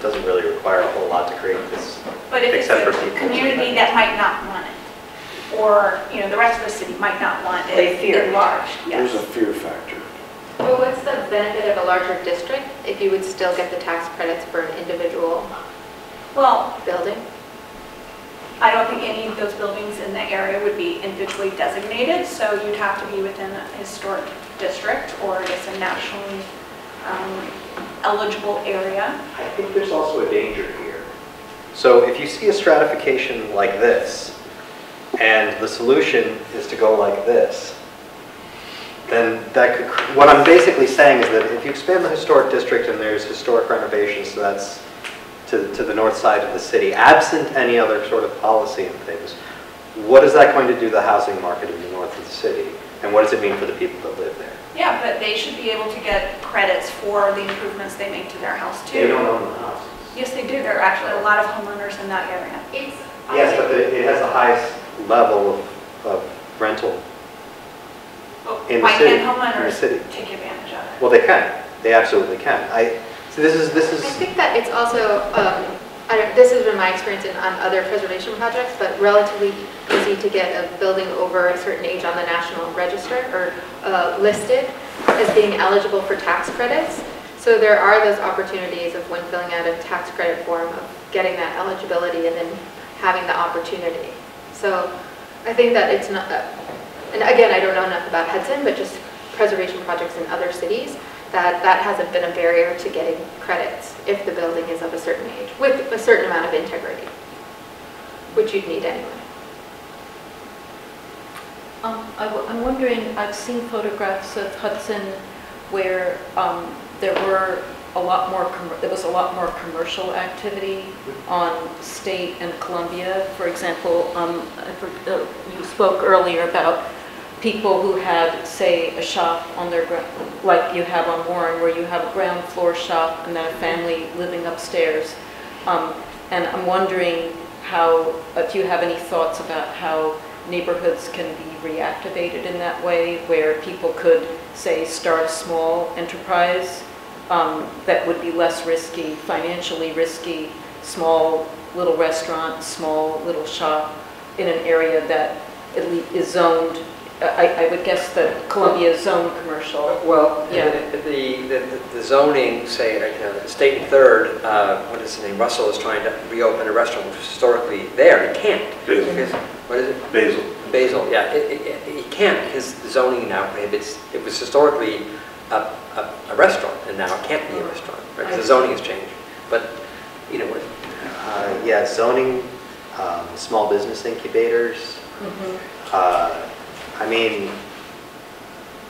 doesn't really require a whole lot to create this. But if it's a community that might not want it, or, you know, the rest of the city might not want it enlarged. Yes. There's a fear factor. Well, what's the benefit of a larger district if you would still get the tax credits for an individual building? I don't think any of those buildings in the area would be individually designated, so you'd have to be within a historic district, or I guess a nationally eligible area. I think there's also a danger here. So if you see a stratification like this, and the solution is to go like this, then that could, what I'm basically saying is that if you expand the historic district and there's historic renovations, so that's to the north side of the city, absent any other sort of policy and things, what is that going to do to the housing market in the north of the city? And what does it mean for the people that live there? Yeah, but they should be able to get credits for the improvements they make to their house too. They don't own the houses. Yes, they do. There are actually a lot of homeowners in that area. Yes, but it has the highest level of rental in the Why city. can't homeowners in the city. take advantage of it? Well, they can. They absolutely can. So this is. I think that it's also, this has been my experience on other preservation projects, but relatively easy to get a building over a certain age on the National Register, or listed as being eligible for tax credits. So there are those opportunities of, when filling out a tax credit form, of getting that eligibility and then having the opportunity. So I think that it's not, and again, I don't know enough about Hudson, but just preservation projects in other cities, that hasn't been a barrier to getting credits if the building is of a certain age, with a certain amount of integrity, which you'd need anyway. I'm wondering, I've seen photographs of Hudson where there was a lot more commercial activity on State and Columbia. For example, you spoke earlier about people who had, say, a shop on their ground, like you have on Warren, where you have a ground floor shop and then a family living upstairs. And I'm wondering if you have any thoughts about how neighborhoods can be reactivated in that way, where people could, say, start a small enterprise that would be less risky, financially risky, small little restaurant, small little shop in an area that is zoned. I would guess that Columbia is zoned commercial. Well, yeah. The zoning, say, the State and Third, what is his name, Russell is trying to reopen a restaurant which was historically there. He can't. Because, what is it? Basil. Basil, yeah. He can't because the zoning now prohibits, it was historically a restaurant, and now it can't be a restaurant, right? Because the zoning has changed. But, you know what? Yeah, zoning, small business incubators. I mean,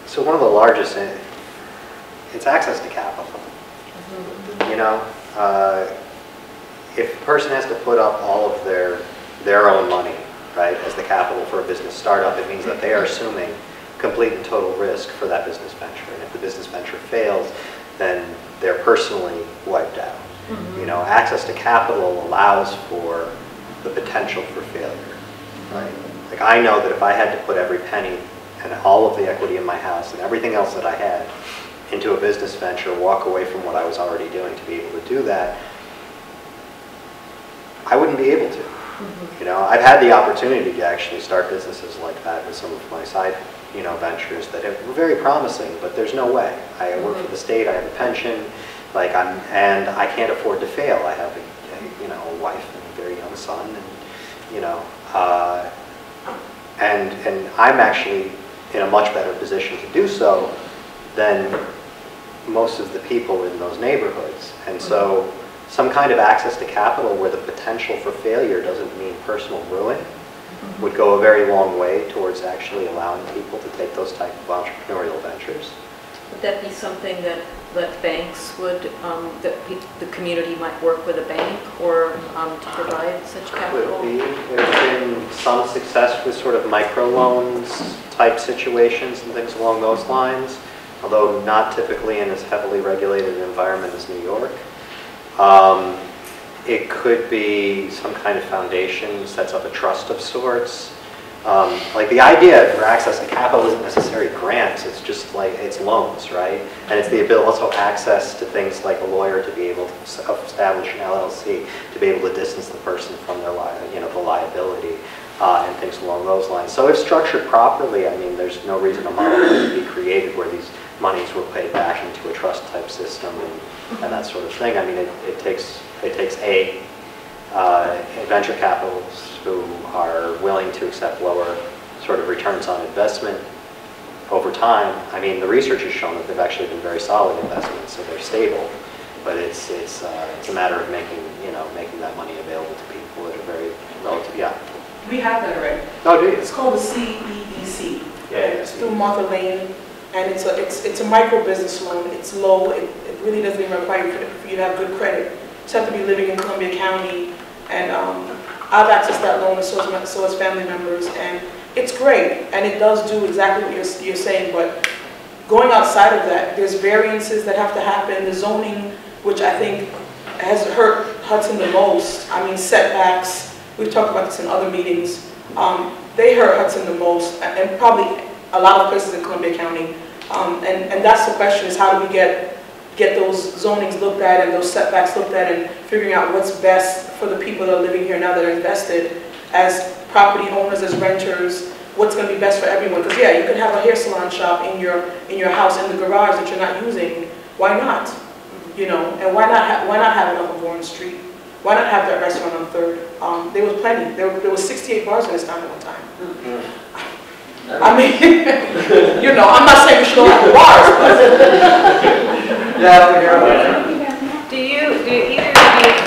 so one of the largest, it's access to capital. You know, if a person has to put up all of their own money, right, as the capital for a business startup, it means that they are assuming complete and total risk for that business venture. And if the business venture fails, then they're personally wiped out. You know, access to capital allows for the potential for failure, right? Like, I know that if I had to put every penny and all of the equity in my house and everything else that I had into a business venture, walk away from what I was already doing to be able to do that, I wouldn't be able to. You know, I've had the opportunity to actually start businesses like that with some of my side, you know, ventures that were very promising, but there's no way. I work for the state, I have a pension, like and I can't afford to fail. I have a wife and a very young son, and you know, and I'm actually in a much better position to do so than most of the people in those neighborhoods. And so some kind of access to capital where the potential for failure doesn't mean personal ruin would go a very long way towards actually allowing people to take those type of entrepreneurial ventures. Would that be something that banks would, that the community might work with a bank or to provide such capital? Could be. There's been some success with sort of microloans type situations and things along those lines, although not typically in as heavily regulated an environment as New York. It could be some kind of foundation sets up a trust of sorts. Like, the idea for access to capital isn't necessarily grants, it's just like, it's loans, right? And it's the ability, also access to things like a lawyer to be able to establish an LLC, to be able to distance the person from their the liability, and things along those lines. So if structured properly, I mean, there's no reason a model couldn't be created where these monies were paid back into a trust type system and that sort of thing. I mean, it takes venture capitalists who are willing to accept lower sort of returns on investment over time. I mean, the research has shown that they've actually been very solid investments, so they're stable. But it's a matter of making that money available to people that are very relative. Yeah. We have that already. Oh, do you? It's called the CBDC. Yeah. It's through Martha Lane, and it's a micro business loan. It's low. It really doesn't even require for you to have good credit. You just have to be living in Columbia County, and I've accessed that loan, and so has family members, and it's great, and it does do exactly what you're saying. But going outside of that, there's variances that have to happen. The zoning, which I think has hurt Hudson the most. I mean, setbacks. We've talked about this in other meetings. They hurt Hudson the most, and probably a lot of places in Columbia County. And that's the question: is how do we get those zonings looked at and those setbacks looked at, and figuring out what's best for the people that are living here now that are invested as property owners, as renters. What's going to be best for everyone? Because yeah, you could have a hair salon shop in your house in the garage that you're not using. Why not? You know, and why not have it up on Warren Street? Why not have that restaurant on 3rd? There was plenty. There was 68 bars in this town at one time. I mean, you know, I'm not saying we should all have bars, but... Do either of you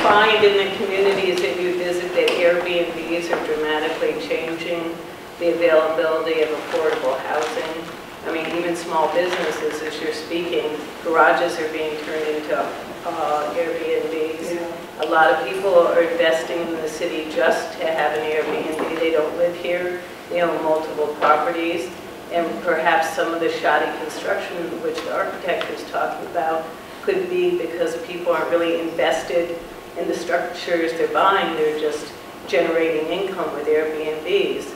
find in the communities that you visit that Airbnbs are dramatically changing the availability of affordable housing? I mean, even small businesses, as you're speaking, garages are being turned into Airbnbs. Yeah. A lot of people are investing in the city just to have an Airbnb. They don't live here. They own multiple properties. And perhaps some of the shoddy construction, which the architect was talking about, could be because people aren't really invested in the structures they're buying. They're just generating income with Airbnbs.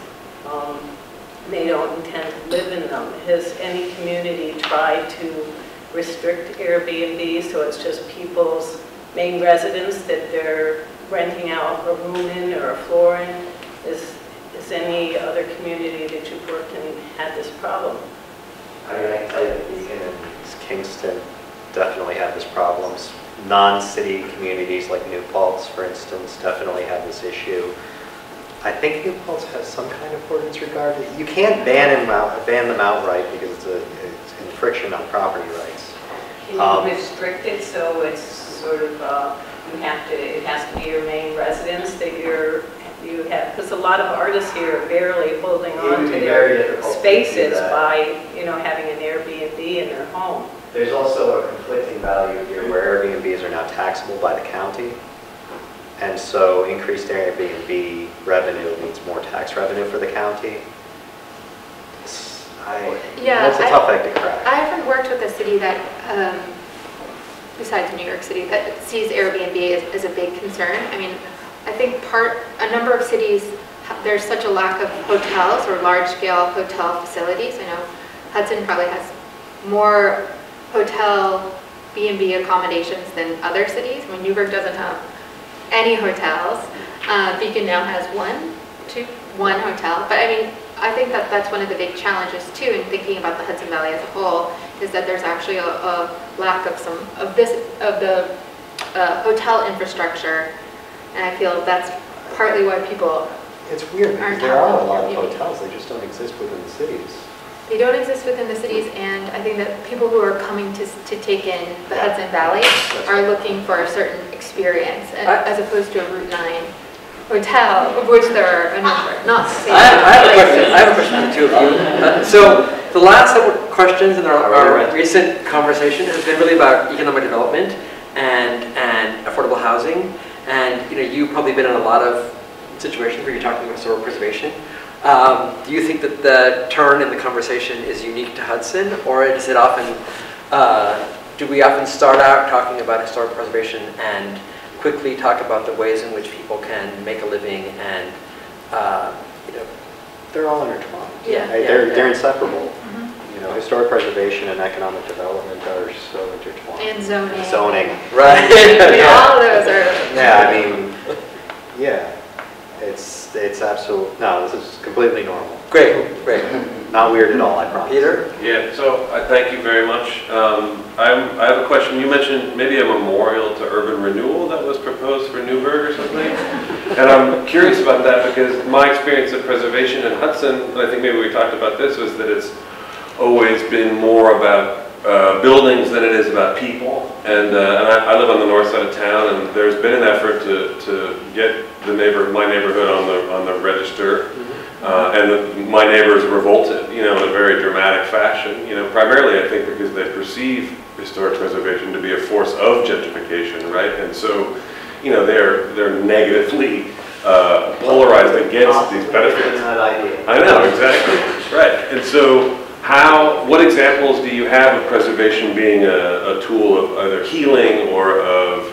They don't intend to live in them. Has any community tried to restrict Airbnb so it's just people's main residence that they're renting out a room in or a floor in? Is any other community that you've worked in had this problem? I mean, I can tell you that Beacon and Kingston definitely have this problem. Non-city communities like New Paltz, for instance, definitely have this issue. I think New Paltz has some kind of ordinance regarding it. You can't ban them outright because it's infringement on property rights. Can you restrict it so it's sort of it has to be your main residence that you have, because a lot of artists here are barely holding on to their spaces by having an Airbnb in their home. There's also a conflicting value here where Airbnbs are now taxable by the county. And so increased Airbnb revenue means more tax revenue for the county. It's a tough egg to crack. I haven't worked with a city that, besides New York City, that sees Airbnb as a big concern. I mean, I think a number of cities, there's such a lack of hotels or large-scale hotel facilities. I know Hudson probably has more hotel B&B accommodations than other cities. I mean, Newburgh doesn't have any hotels. Beacon now has one hotel. But I mean, I think that's one of the big challenges too in thinking about the Hudson Valley as a whole, is that there's actually a lack of the hotel infrastructure, and I feel that's partly why people. It's weird because there are a lot of hotels. They just don't exist within the cities. They don't exist within the cities, and I think that people who are coming to take in the Hudson Valley are looking for a certain experience, as opposed to a Route 9 hotel, of which there are a number. Not to say I have a question for the two of you. So the last several questions in our recent conversation has been really about economic development and affordable housing. And you've probably been in a lot of situations where you're talking about historic preservation. Do you think that the turn in the conversation is unique to Hudson, or is it often, do we often start out talking about historic preservation and quickly talk about the ways in which people can make a living and, they're all intertwined. Yeah, they're inseparable. Mm-hmm. Historic preservation and economic development are so intertwined. And zoning. Zoning. Right. All those are. Yeah, I mean, yeah. It's absolute. No, this is completely normal. Great. Not weird at all, I promise. Peter? Yeah, so I thank you very much. I have a question. You mentioned maybe a memorial to urban renewal that was proposed for Newburgh or something. And I'm curious about that because my experience of preservation in Hudson, and I think maybe we talked about this, was that it's always been more about buildings than it is about people. And I live on the north side of town, and there's been an effort to get my neighborhood on the register. And my neighbors revolted, in a very dramatic fashion. Primarily I think because they perceive historic preservation to be a force of gentrification, right? And so, they're negatively polarized against these benefits. I know, exactly, right. And so, what examples do you have of preservation being a tool of either healing or of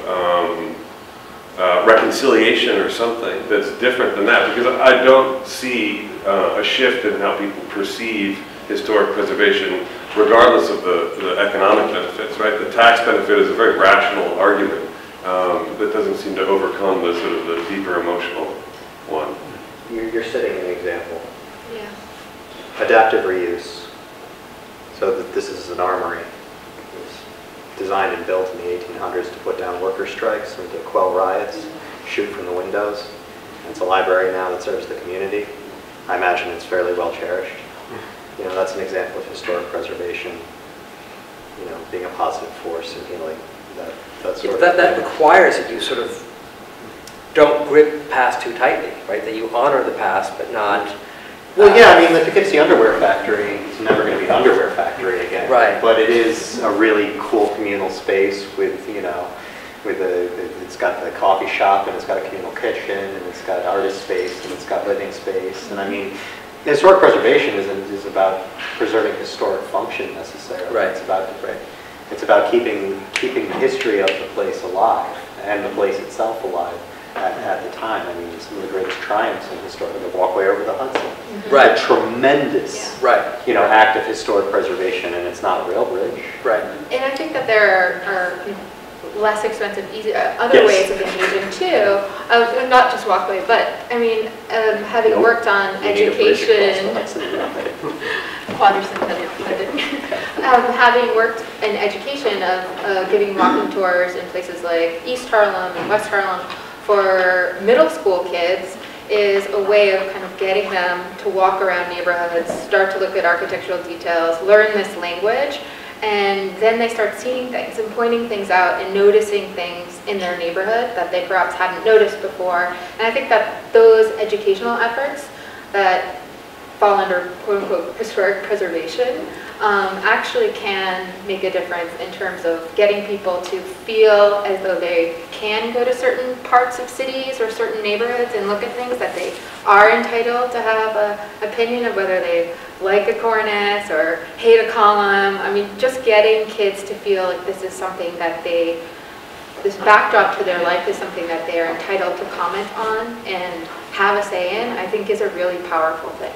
reconciliation or something that's different than that? Because I don't see a shift in how people perceive historic preservation regardless of the economic benefits, right? The tax benefit is a very rational argument that doesn't seem to overcome the sort of the deeper emotional one. You're setting an example. Yeah. Adaptive reuse. So this is an armory. It was designed and built in the 1800s to put down worker strikes and to quell riots. shoot from the windows. And it's a library now that serves the community. I imagine it's fairly well cherished. You know, that's an example of historic preservation, you know, being a positive force in healing. That sort of that requires that you sort of don't grip past too tightly, right? That you honor the past, but not... Well, yeah, I mean, the Poughkeepsie Underwear Factory is never going to be an underwear factory again. Right. But it is a really cool communal space with, you know, it's got the coffee shop, and it's got a communal kitchen, and it's got artist space, and it's got living space. And I mean, historic preservation is about preserving historic function necessarily. Right. It's about keeping the history of the place alive, and the place itself alive. At the time, I mean, some of the greatest triumphs in history, the walkway over the Hudson. Right. A tremendous, you know, act of historic preservation, and it's not a rail bridge. Right. And I think that there are less expensive, other ways of engaging too. Not just walkway, but I mean, having worked on education, having worked in education of giving walking tours in places like East Harlem and West Harlem for middle school kids is a way of kind of getting them to walk around neighborhoods, start to look at architectural details, learn this language, and then they start seeing things and pointing things out and noticing things in their neighborhood that they perhaps hadn't noticed before. And I think that those educational efforts that fall under quote-unquote historic preservation actually can make a difference in terms of getting people to feel as though they can go to certain parts of cities or certain neighborhoods and look at things, that they are entitled to have an opinion of whether they like a cornice or hate a column. I mean, just getting kids to feel like this is something that this backdrop to their life is something that they are entitled to comment on and have a say in, I think is a really powerful thing.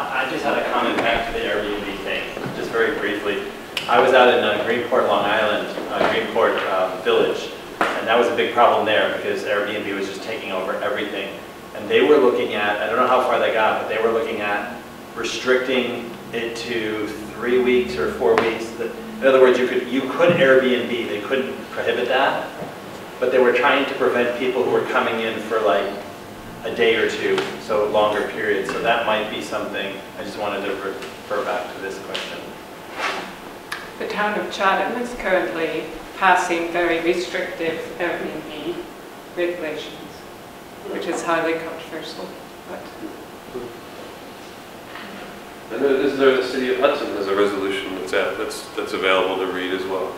I just had a comment back to the Airbnb thing, just very briefly. I was out in Greenport, Long Island, Greenport Village, and that was a big problem there because Airbnb was just taking over everything. And they were looking at, I don't know how far they got, but they were looking at restricting it to 3 weeks or 4 weeks. In other words, you could Airbnb, they couldn't prohibit that, but they were trying to prevent people who were coming in for like a day or two, so longer periods. So that might be something. I just wanted to refer back to this question. The town of Chatham is currently passing very restrictive Airbnb regulations, which is highly controversial. But and isn't there the city of Hudson has a resolution that's available to read as well?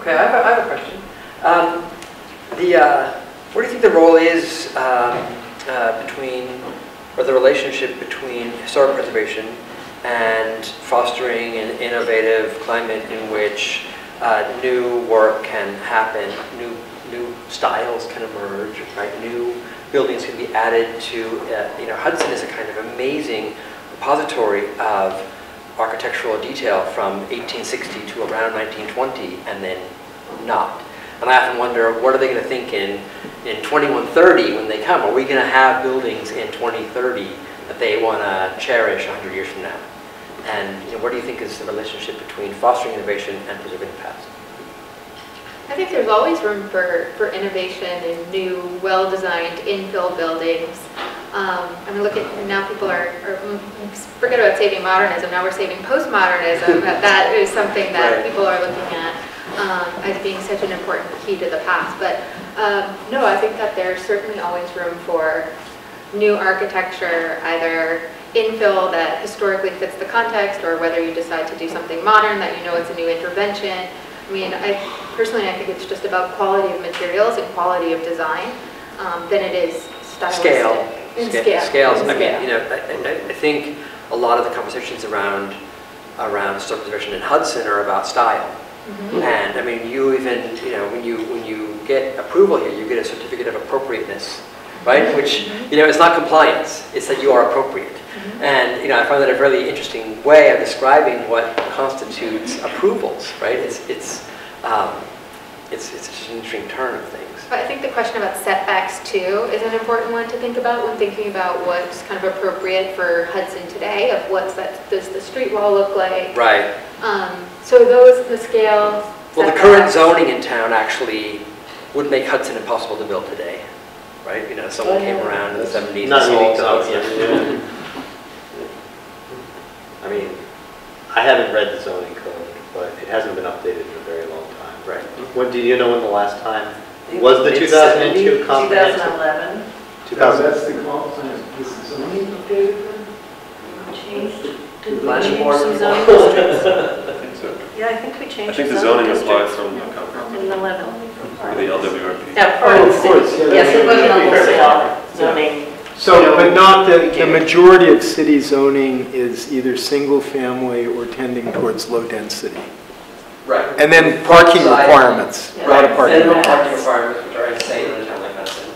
Okay, I have a question. What do you think the role is between, or the relationship between historic preservation and fostering an innovative climate in which new work can happen, new styles can emerge, right? New buildings can be added to. You know, Hudson is a kind of amazing repository of architectural detail from 1860 to around 1920, and then not. And I often wonder, what are they going to think in 2130 when they come? Are we going to have buildings in 2030 that they want to cherish 100 years from now? And you know, what do you think is the relationship between fostering innovation and preserving the past? I think there's always room for innovation in new, well-designed infill buildings. I mean, look at, now people are forget about saving modernism, now we're saving postmodernism. That is something that people are looking at as being such an important key to the past. But no, I think that there's certainly always room for new architecture, either infill that historically fits the context, or whether you decide to do something modern that you know it's a new intervention. I mean, personally, I think it's just about quality of materials and quality of design than it is stylistic. Scales. I mean, you know, I think a lot of the conversations around historic preservation in Hudson are about style. And I mean, you even, you know, when you get approval here, you get a certificate of appropriateness, right? Which, you know, it's not compliance; it's that you are appropriate. And you know, I find that a really interesting way of describing what constitutes approvals, right? It's such an interesting turn of things. I think the question about setbacks too is an important one to think about when thinking about what's kind of appropriate for Hudson today, of does the street wall look like? Right. So the scale. Well, the current zoning in town actually would make Hudson impossible to build today, right? You know, someone came around in the 70s Not and unique solved to Hudson, it. I mean, I haven't read the zoning code, but it hasn't been updated in a very long time. Right. When do you know when the last time was the 2002 comprehensive? 2011. 2000. That's the comp plan. Is the zoning updated then? Changed. Did we Planning change board. some zoning districts? I think so. Yeah, I think we changed. I think the zoning zoning applies districts from the comprehensive. in 11. Or the LWRP. Yeah, Oh, of course, yeah, Yes, it was that an would be old fair. zoning. So, but not the majority of city zoning is either single family or tending towards low density. Right. And then parking Side. requirements, Yeah. a lot of parking. Minimum parking requirements, which are insane in a town like Hudson.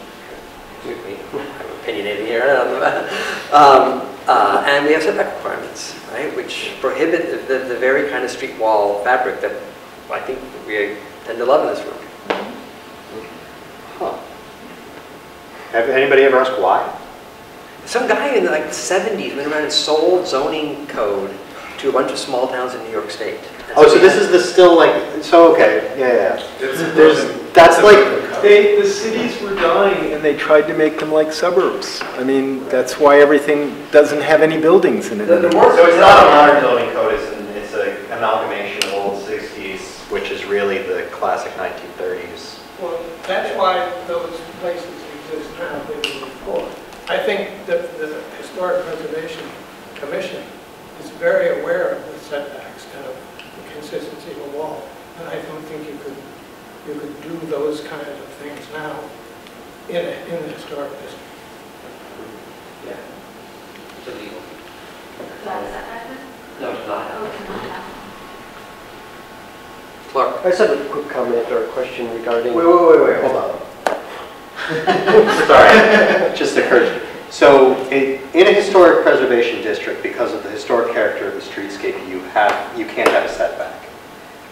I'm opinionated here. And we have setback requirements, right, which prohibit the very kind of street wall fabric that I think we tend to love in this room. Huh. Have anybody ever asked why? Some guy in the 70s went around and sold zoning code to a bunch of small towns in New York State. Oh, so this is the still like, so okay, yeah. That's like, The cities were dying and they tried to make them like suburbs. I mean, that's why everything doesn't have any buildings in it anymore. so it's not a modern zoning code, it's an amalgamation of old 60s, which is really the classic 1930s. Well, that's why those places exist now, they were before. I think that the Historic Preservation Commission is very aware of the setbacks and of the consistency of the wall. And I don't think you could do those kinds of things now in the historic district. Yeah. It's illegal. Is that a setback then? No, it's not. Oh, it's not. Clark. I just have a quick comment or a question regarding... Wait, hold on. Sorry, just occurred to me. So in a historic preservation district, because of the historic character of the streetscape, you can't have a setback.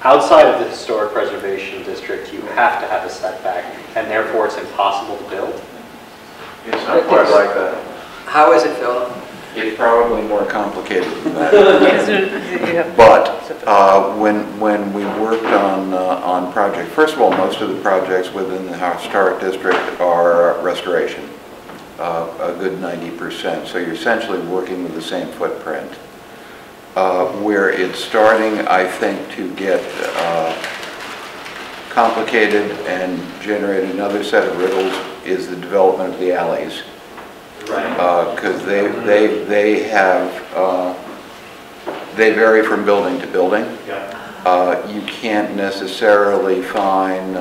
Outside of the historic preservation district, you have to have a setback, and therefore it's impossible to build? It's not quite like that. How is it, Phil? It's probably more complicated than that. But when we worked on project, first of all, most of the projects within the historic district are restoration, a good 90%. So you're essentially working with the same footprint. Where it's starting, I think, to get complicated and generate another set of riddles is the development of the alleys. Right. Because they vary from building to building. Yeah. You can't necessarily find.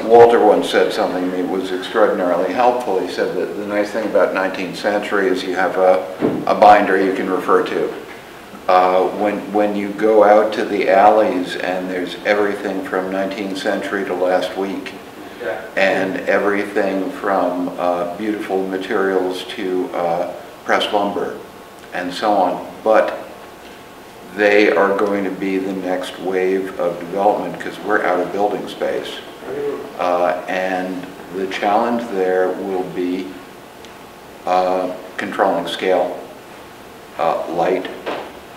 Walter once said something that was extraordinarily helpful. He said that the nice thing about 19th century is you have a binder you can refer to. When you go out to the alleys and there's everything from 19th century to last week. Yeah. And everything from beautiful materials to pressed lumber and so on. But they are going to be the next wave of development because we're out of building space. And the challenge there will be controlling scale, light,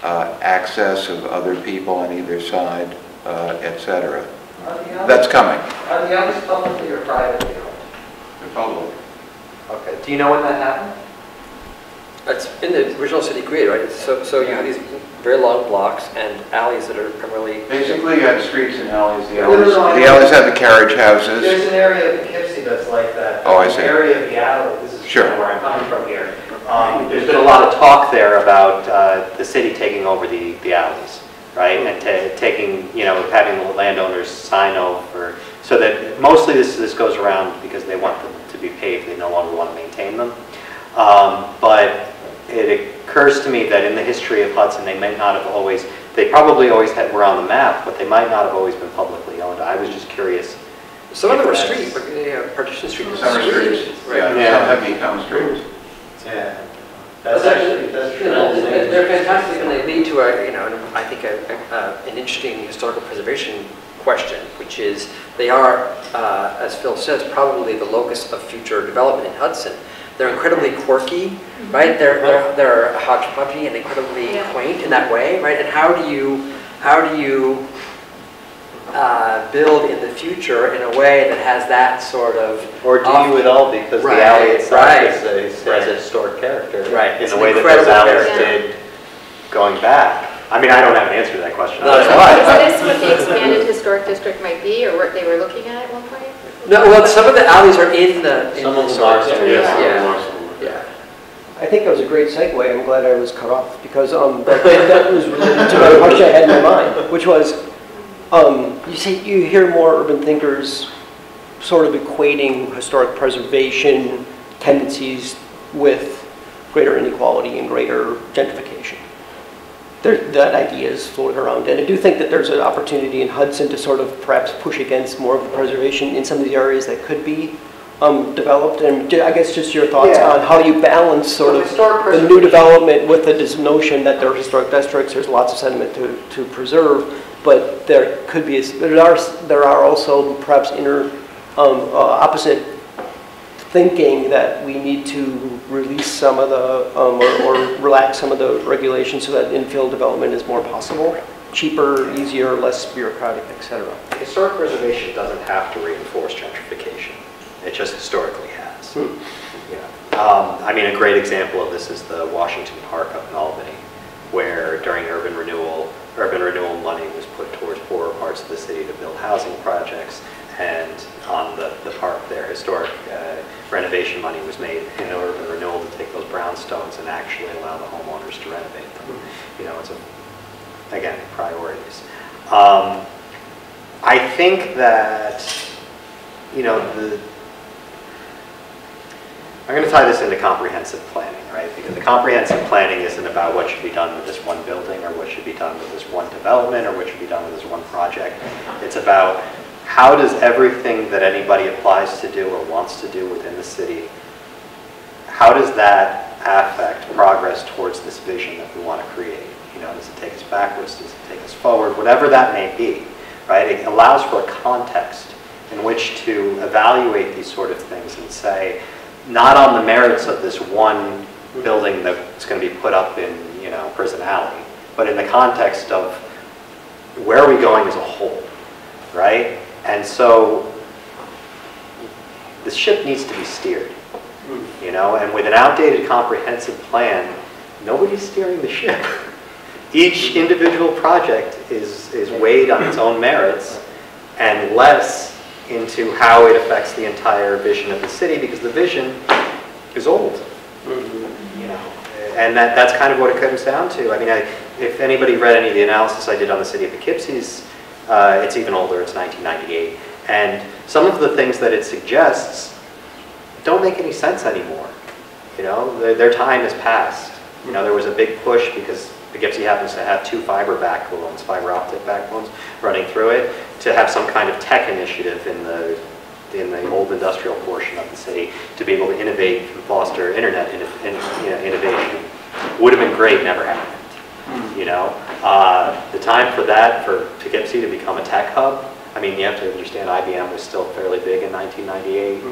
access of other people on either side, etc. That's coming. Are the alleys publicly or privately owned? They're public. Okay. Do you know when that happened? It's in the original city grid, right? So you have these very long blocks and alleys that are primarily... Basically, you have streets and alleys. The alleys have the carriage houses. There's an area of Poughkeepsie that's like that. Oh, I see. The area of the alley, this is Sure. where I'm coming from here. There's been a lot of talk there about the city taking over the alleys, right? And taking, having the landowners sign over, so that mostly this goes around because they want them to be paved, they no longer want to maintain them. But it occurs to me that in the history of Hudson, they may not have always, they probably always were on the map, but they might not have always been publicly owned. I was just curious. Some of them are streets, like Partition Street. Some are streets. Right. Yeah, have become streets. Yeah. That's they're fantastic and they lead to I think an interesting historical preservation question, which is they are, as Phil says, probably the locus of future development in Hudson. They're incredibly quirky, right? They're hodgepodgey and incredibly quaint in that way, right? And how do you build in the future in a way that has that sort of... Or do you at all, because the alley itself has a historic character, in the way that those alleys did going back. I mean, I don't have an answer to that question. Is this what the expanded historic district might be, or what they were looking at one point? No, well, some of the alleys are in the... Some of them are. Yeah. I think that was a great segue. I'm glad I was cut off, because that was related to my question I had in my mind, which was, you hear more urban thinkers sort of equating historic preservation tendencies with greater inequality and greater gentrification. That idea is floating around, and I do think that there's an opportunity in Hudson to sort of perhaps push against more of the preservation in some of the areas that could be developed. And I guess just your thoughts on how you balance sort of the new development with this notion that there are historic districts. There's lots of sentiment to preserve, but there could be there are also perhaps opposite thinking that we need to release some of the, or relax some of the regulations so that infill development is more possible, cheaper, easier, less bureaucratic, etc. Historic preservation doesn't have to reinforce gentrification. It just historically has. I mean, a great example of this is the Washington Park up in Albany, where during urban renewal money was put towards poorer parts of the city to build housing projects, and on the park there, historic renovation money was made in urban renewal to take those brownstones and actually allow the homeowners to renovate them. It's again, priorities. I think that, I'm going to tie this into comprehensive planning, right? Because the comprehensive planning isn't about what should be done with this one building, or what should be done with this one development, or what should be done with this one project. It's about how does everything that anybody applies to do or wants to do within the city, how does that affect progress towards this vision that we want to create? Does it take us backwards? Does it take us forward? Whatever that may be, right? It allows for a context in which to evaluate these sort of things and say, not on the merits of this one building that's going to be put up in, Prison Alley, but in the context of where are we going as a whole, right? And so the ship needs to be steered, and with an outdated comprehensive plan, nobody's steering the ship. Each individual project is weighed on its own merits and less into how it affects the entire vision of the city, because the vision is old, and that's kind of what it comes down to. I mean, if anybody read any of the analysis I did on the city of Poughkeepsie's, it's even older, it's 1998, and some of the things that it suggests don't make any sense anymore. Their time has passed. There was a big push because Poughkeepsie happens to have two fiber optic backbones running through it, to have some kind of tech initiative in the old industrial portion of the city to be able to innovate and foster internet innovation. Would have been great, never happened. The time for that, for Poughkeepsie to become a tech hub, I mean, you have to understand IBM was still fairly big in 1998.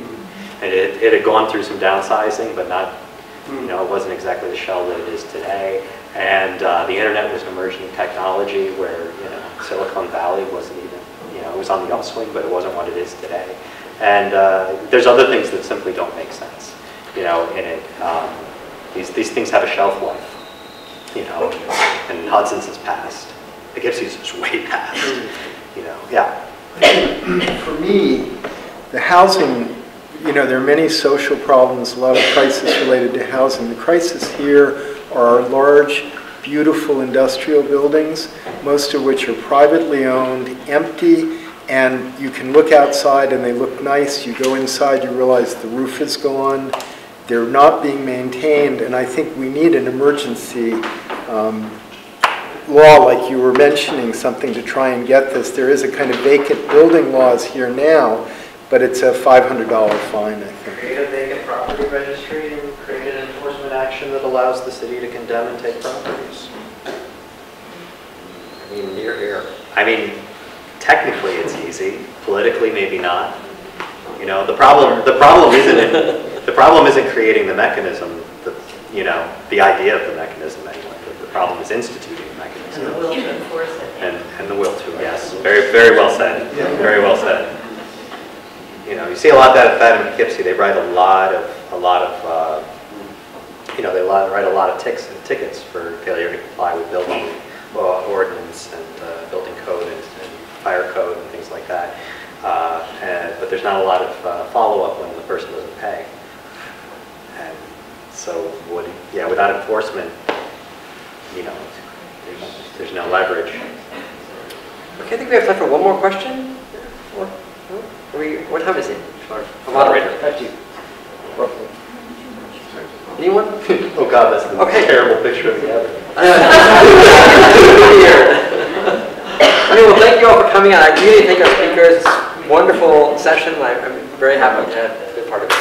And it had gone through some downsizing, but not, it wasn't exactly the shell that it is today. And the internet was an emerging technology where, Silicon Valley wasn't even, it was on the upswing, but it wasn't what it is today. And there's other things that simply don't make sense, in it. These things have a shelf life, and Hudson's has passed. Poughkeepsie's is way past, For me, the housing, there are many social problems, a lot of crisis related to housing. The crisis here are large, beautiful industrial buildings, most of which are privately owned, empty, and you can look outside and they look nice. You go inside, you realize the roof is gone. They're not being maintained, and I think we need an emergency law, like you were mentioning, something to try and get this. There is a kind of vacant building laws here now, but it's a $500 fine, I think. Create a vacant property registry and create an enforcement action that allows the city to condemn and take properties. I mean, you're here. I mean, technically it's easy, politically maybe not. You know, the problem isn't creating the mechanism, the idea of the mechanism anyway. The problem is instituting the mechanism. And the will to enforce it. And the will to, yes. Very, very well said. Very well said. You know, you see a lot of that in Poughkeepsie. They write they write a lot of tickets for failure to comply with building ordinance and building code and fire code and things like that. But there's not a lot of follow-up when the person doesn't pay. And so, without enforcement, there's no leverage. Okay, I think we have time for one more question. What time is it? A moderator. Back to you. Roughly. Anyone? Oh God, that's the terrible picture of the other. Okay, well, thank you all for coming. I really thank our speakers. It's a wonderful session. I'm very happy to have been part of it.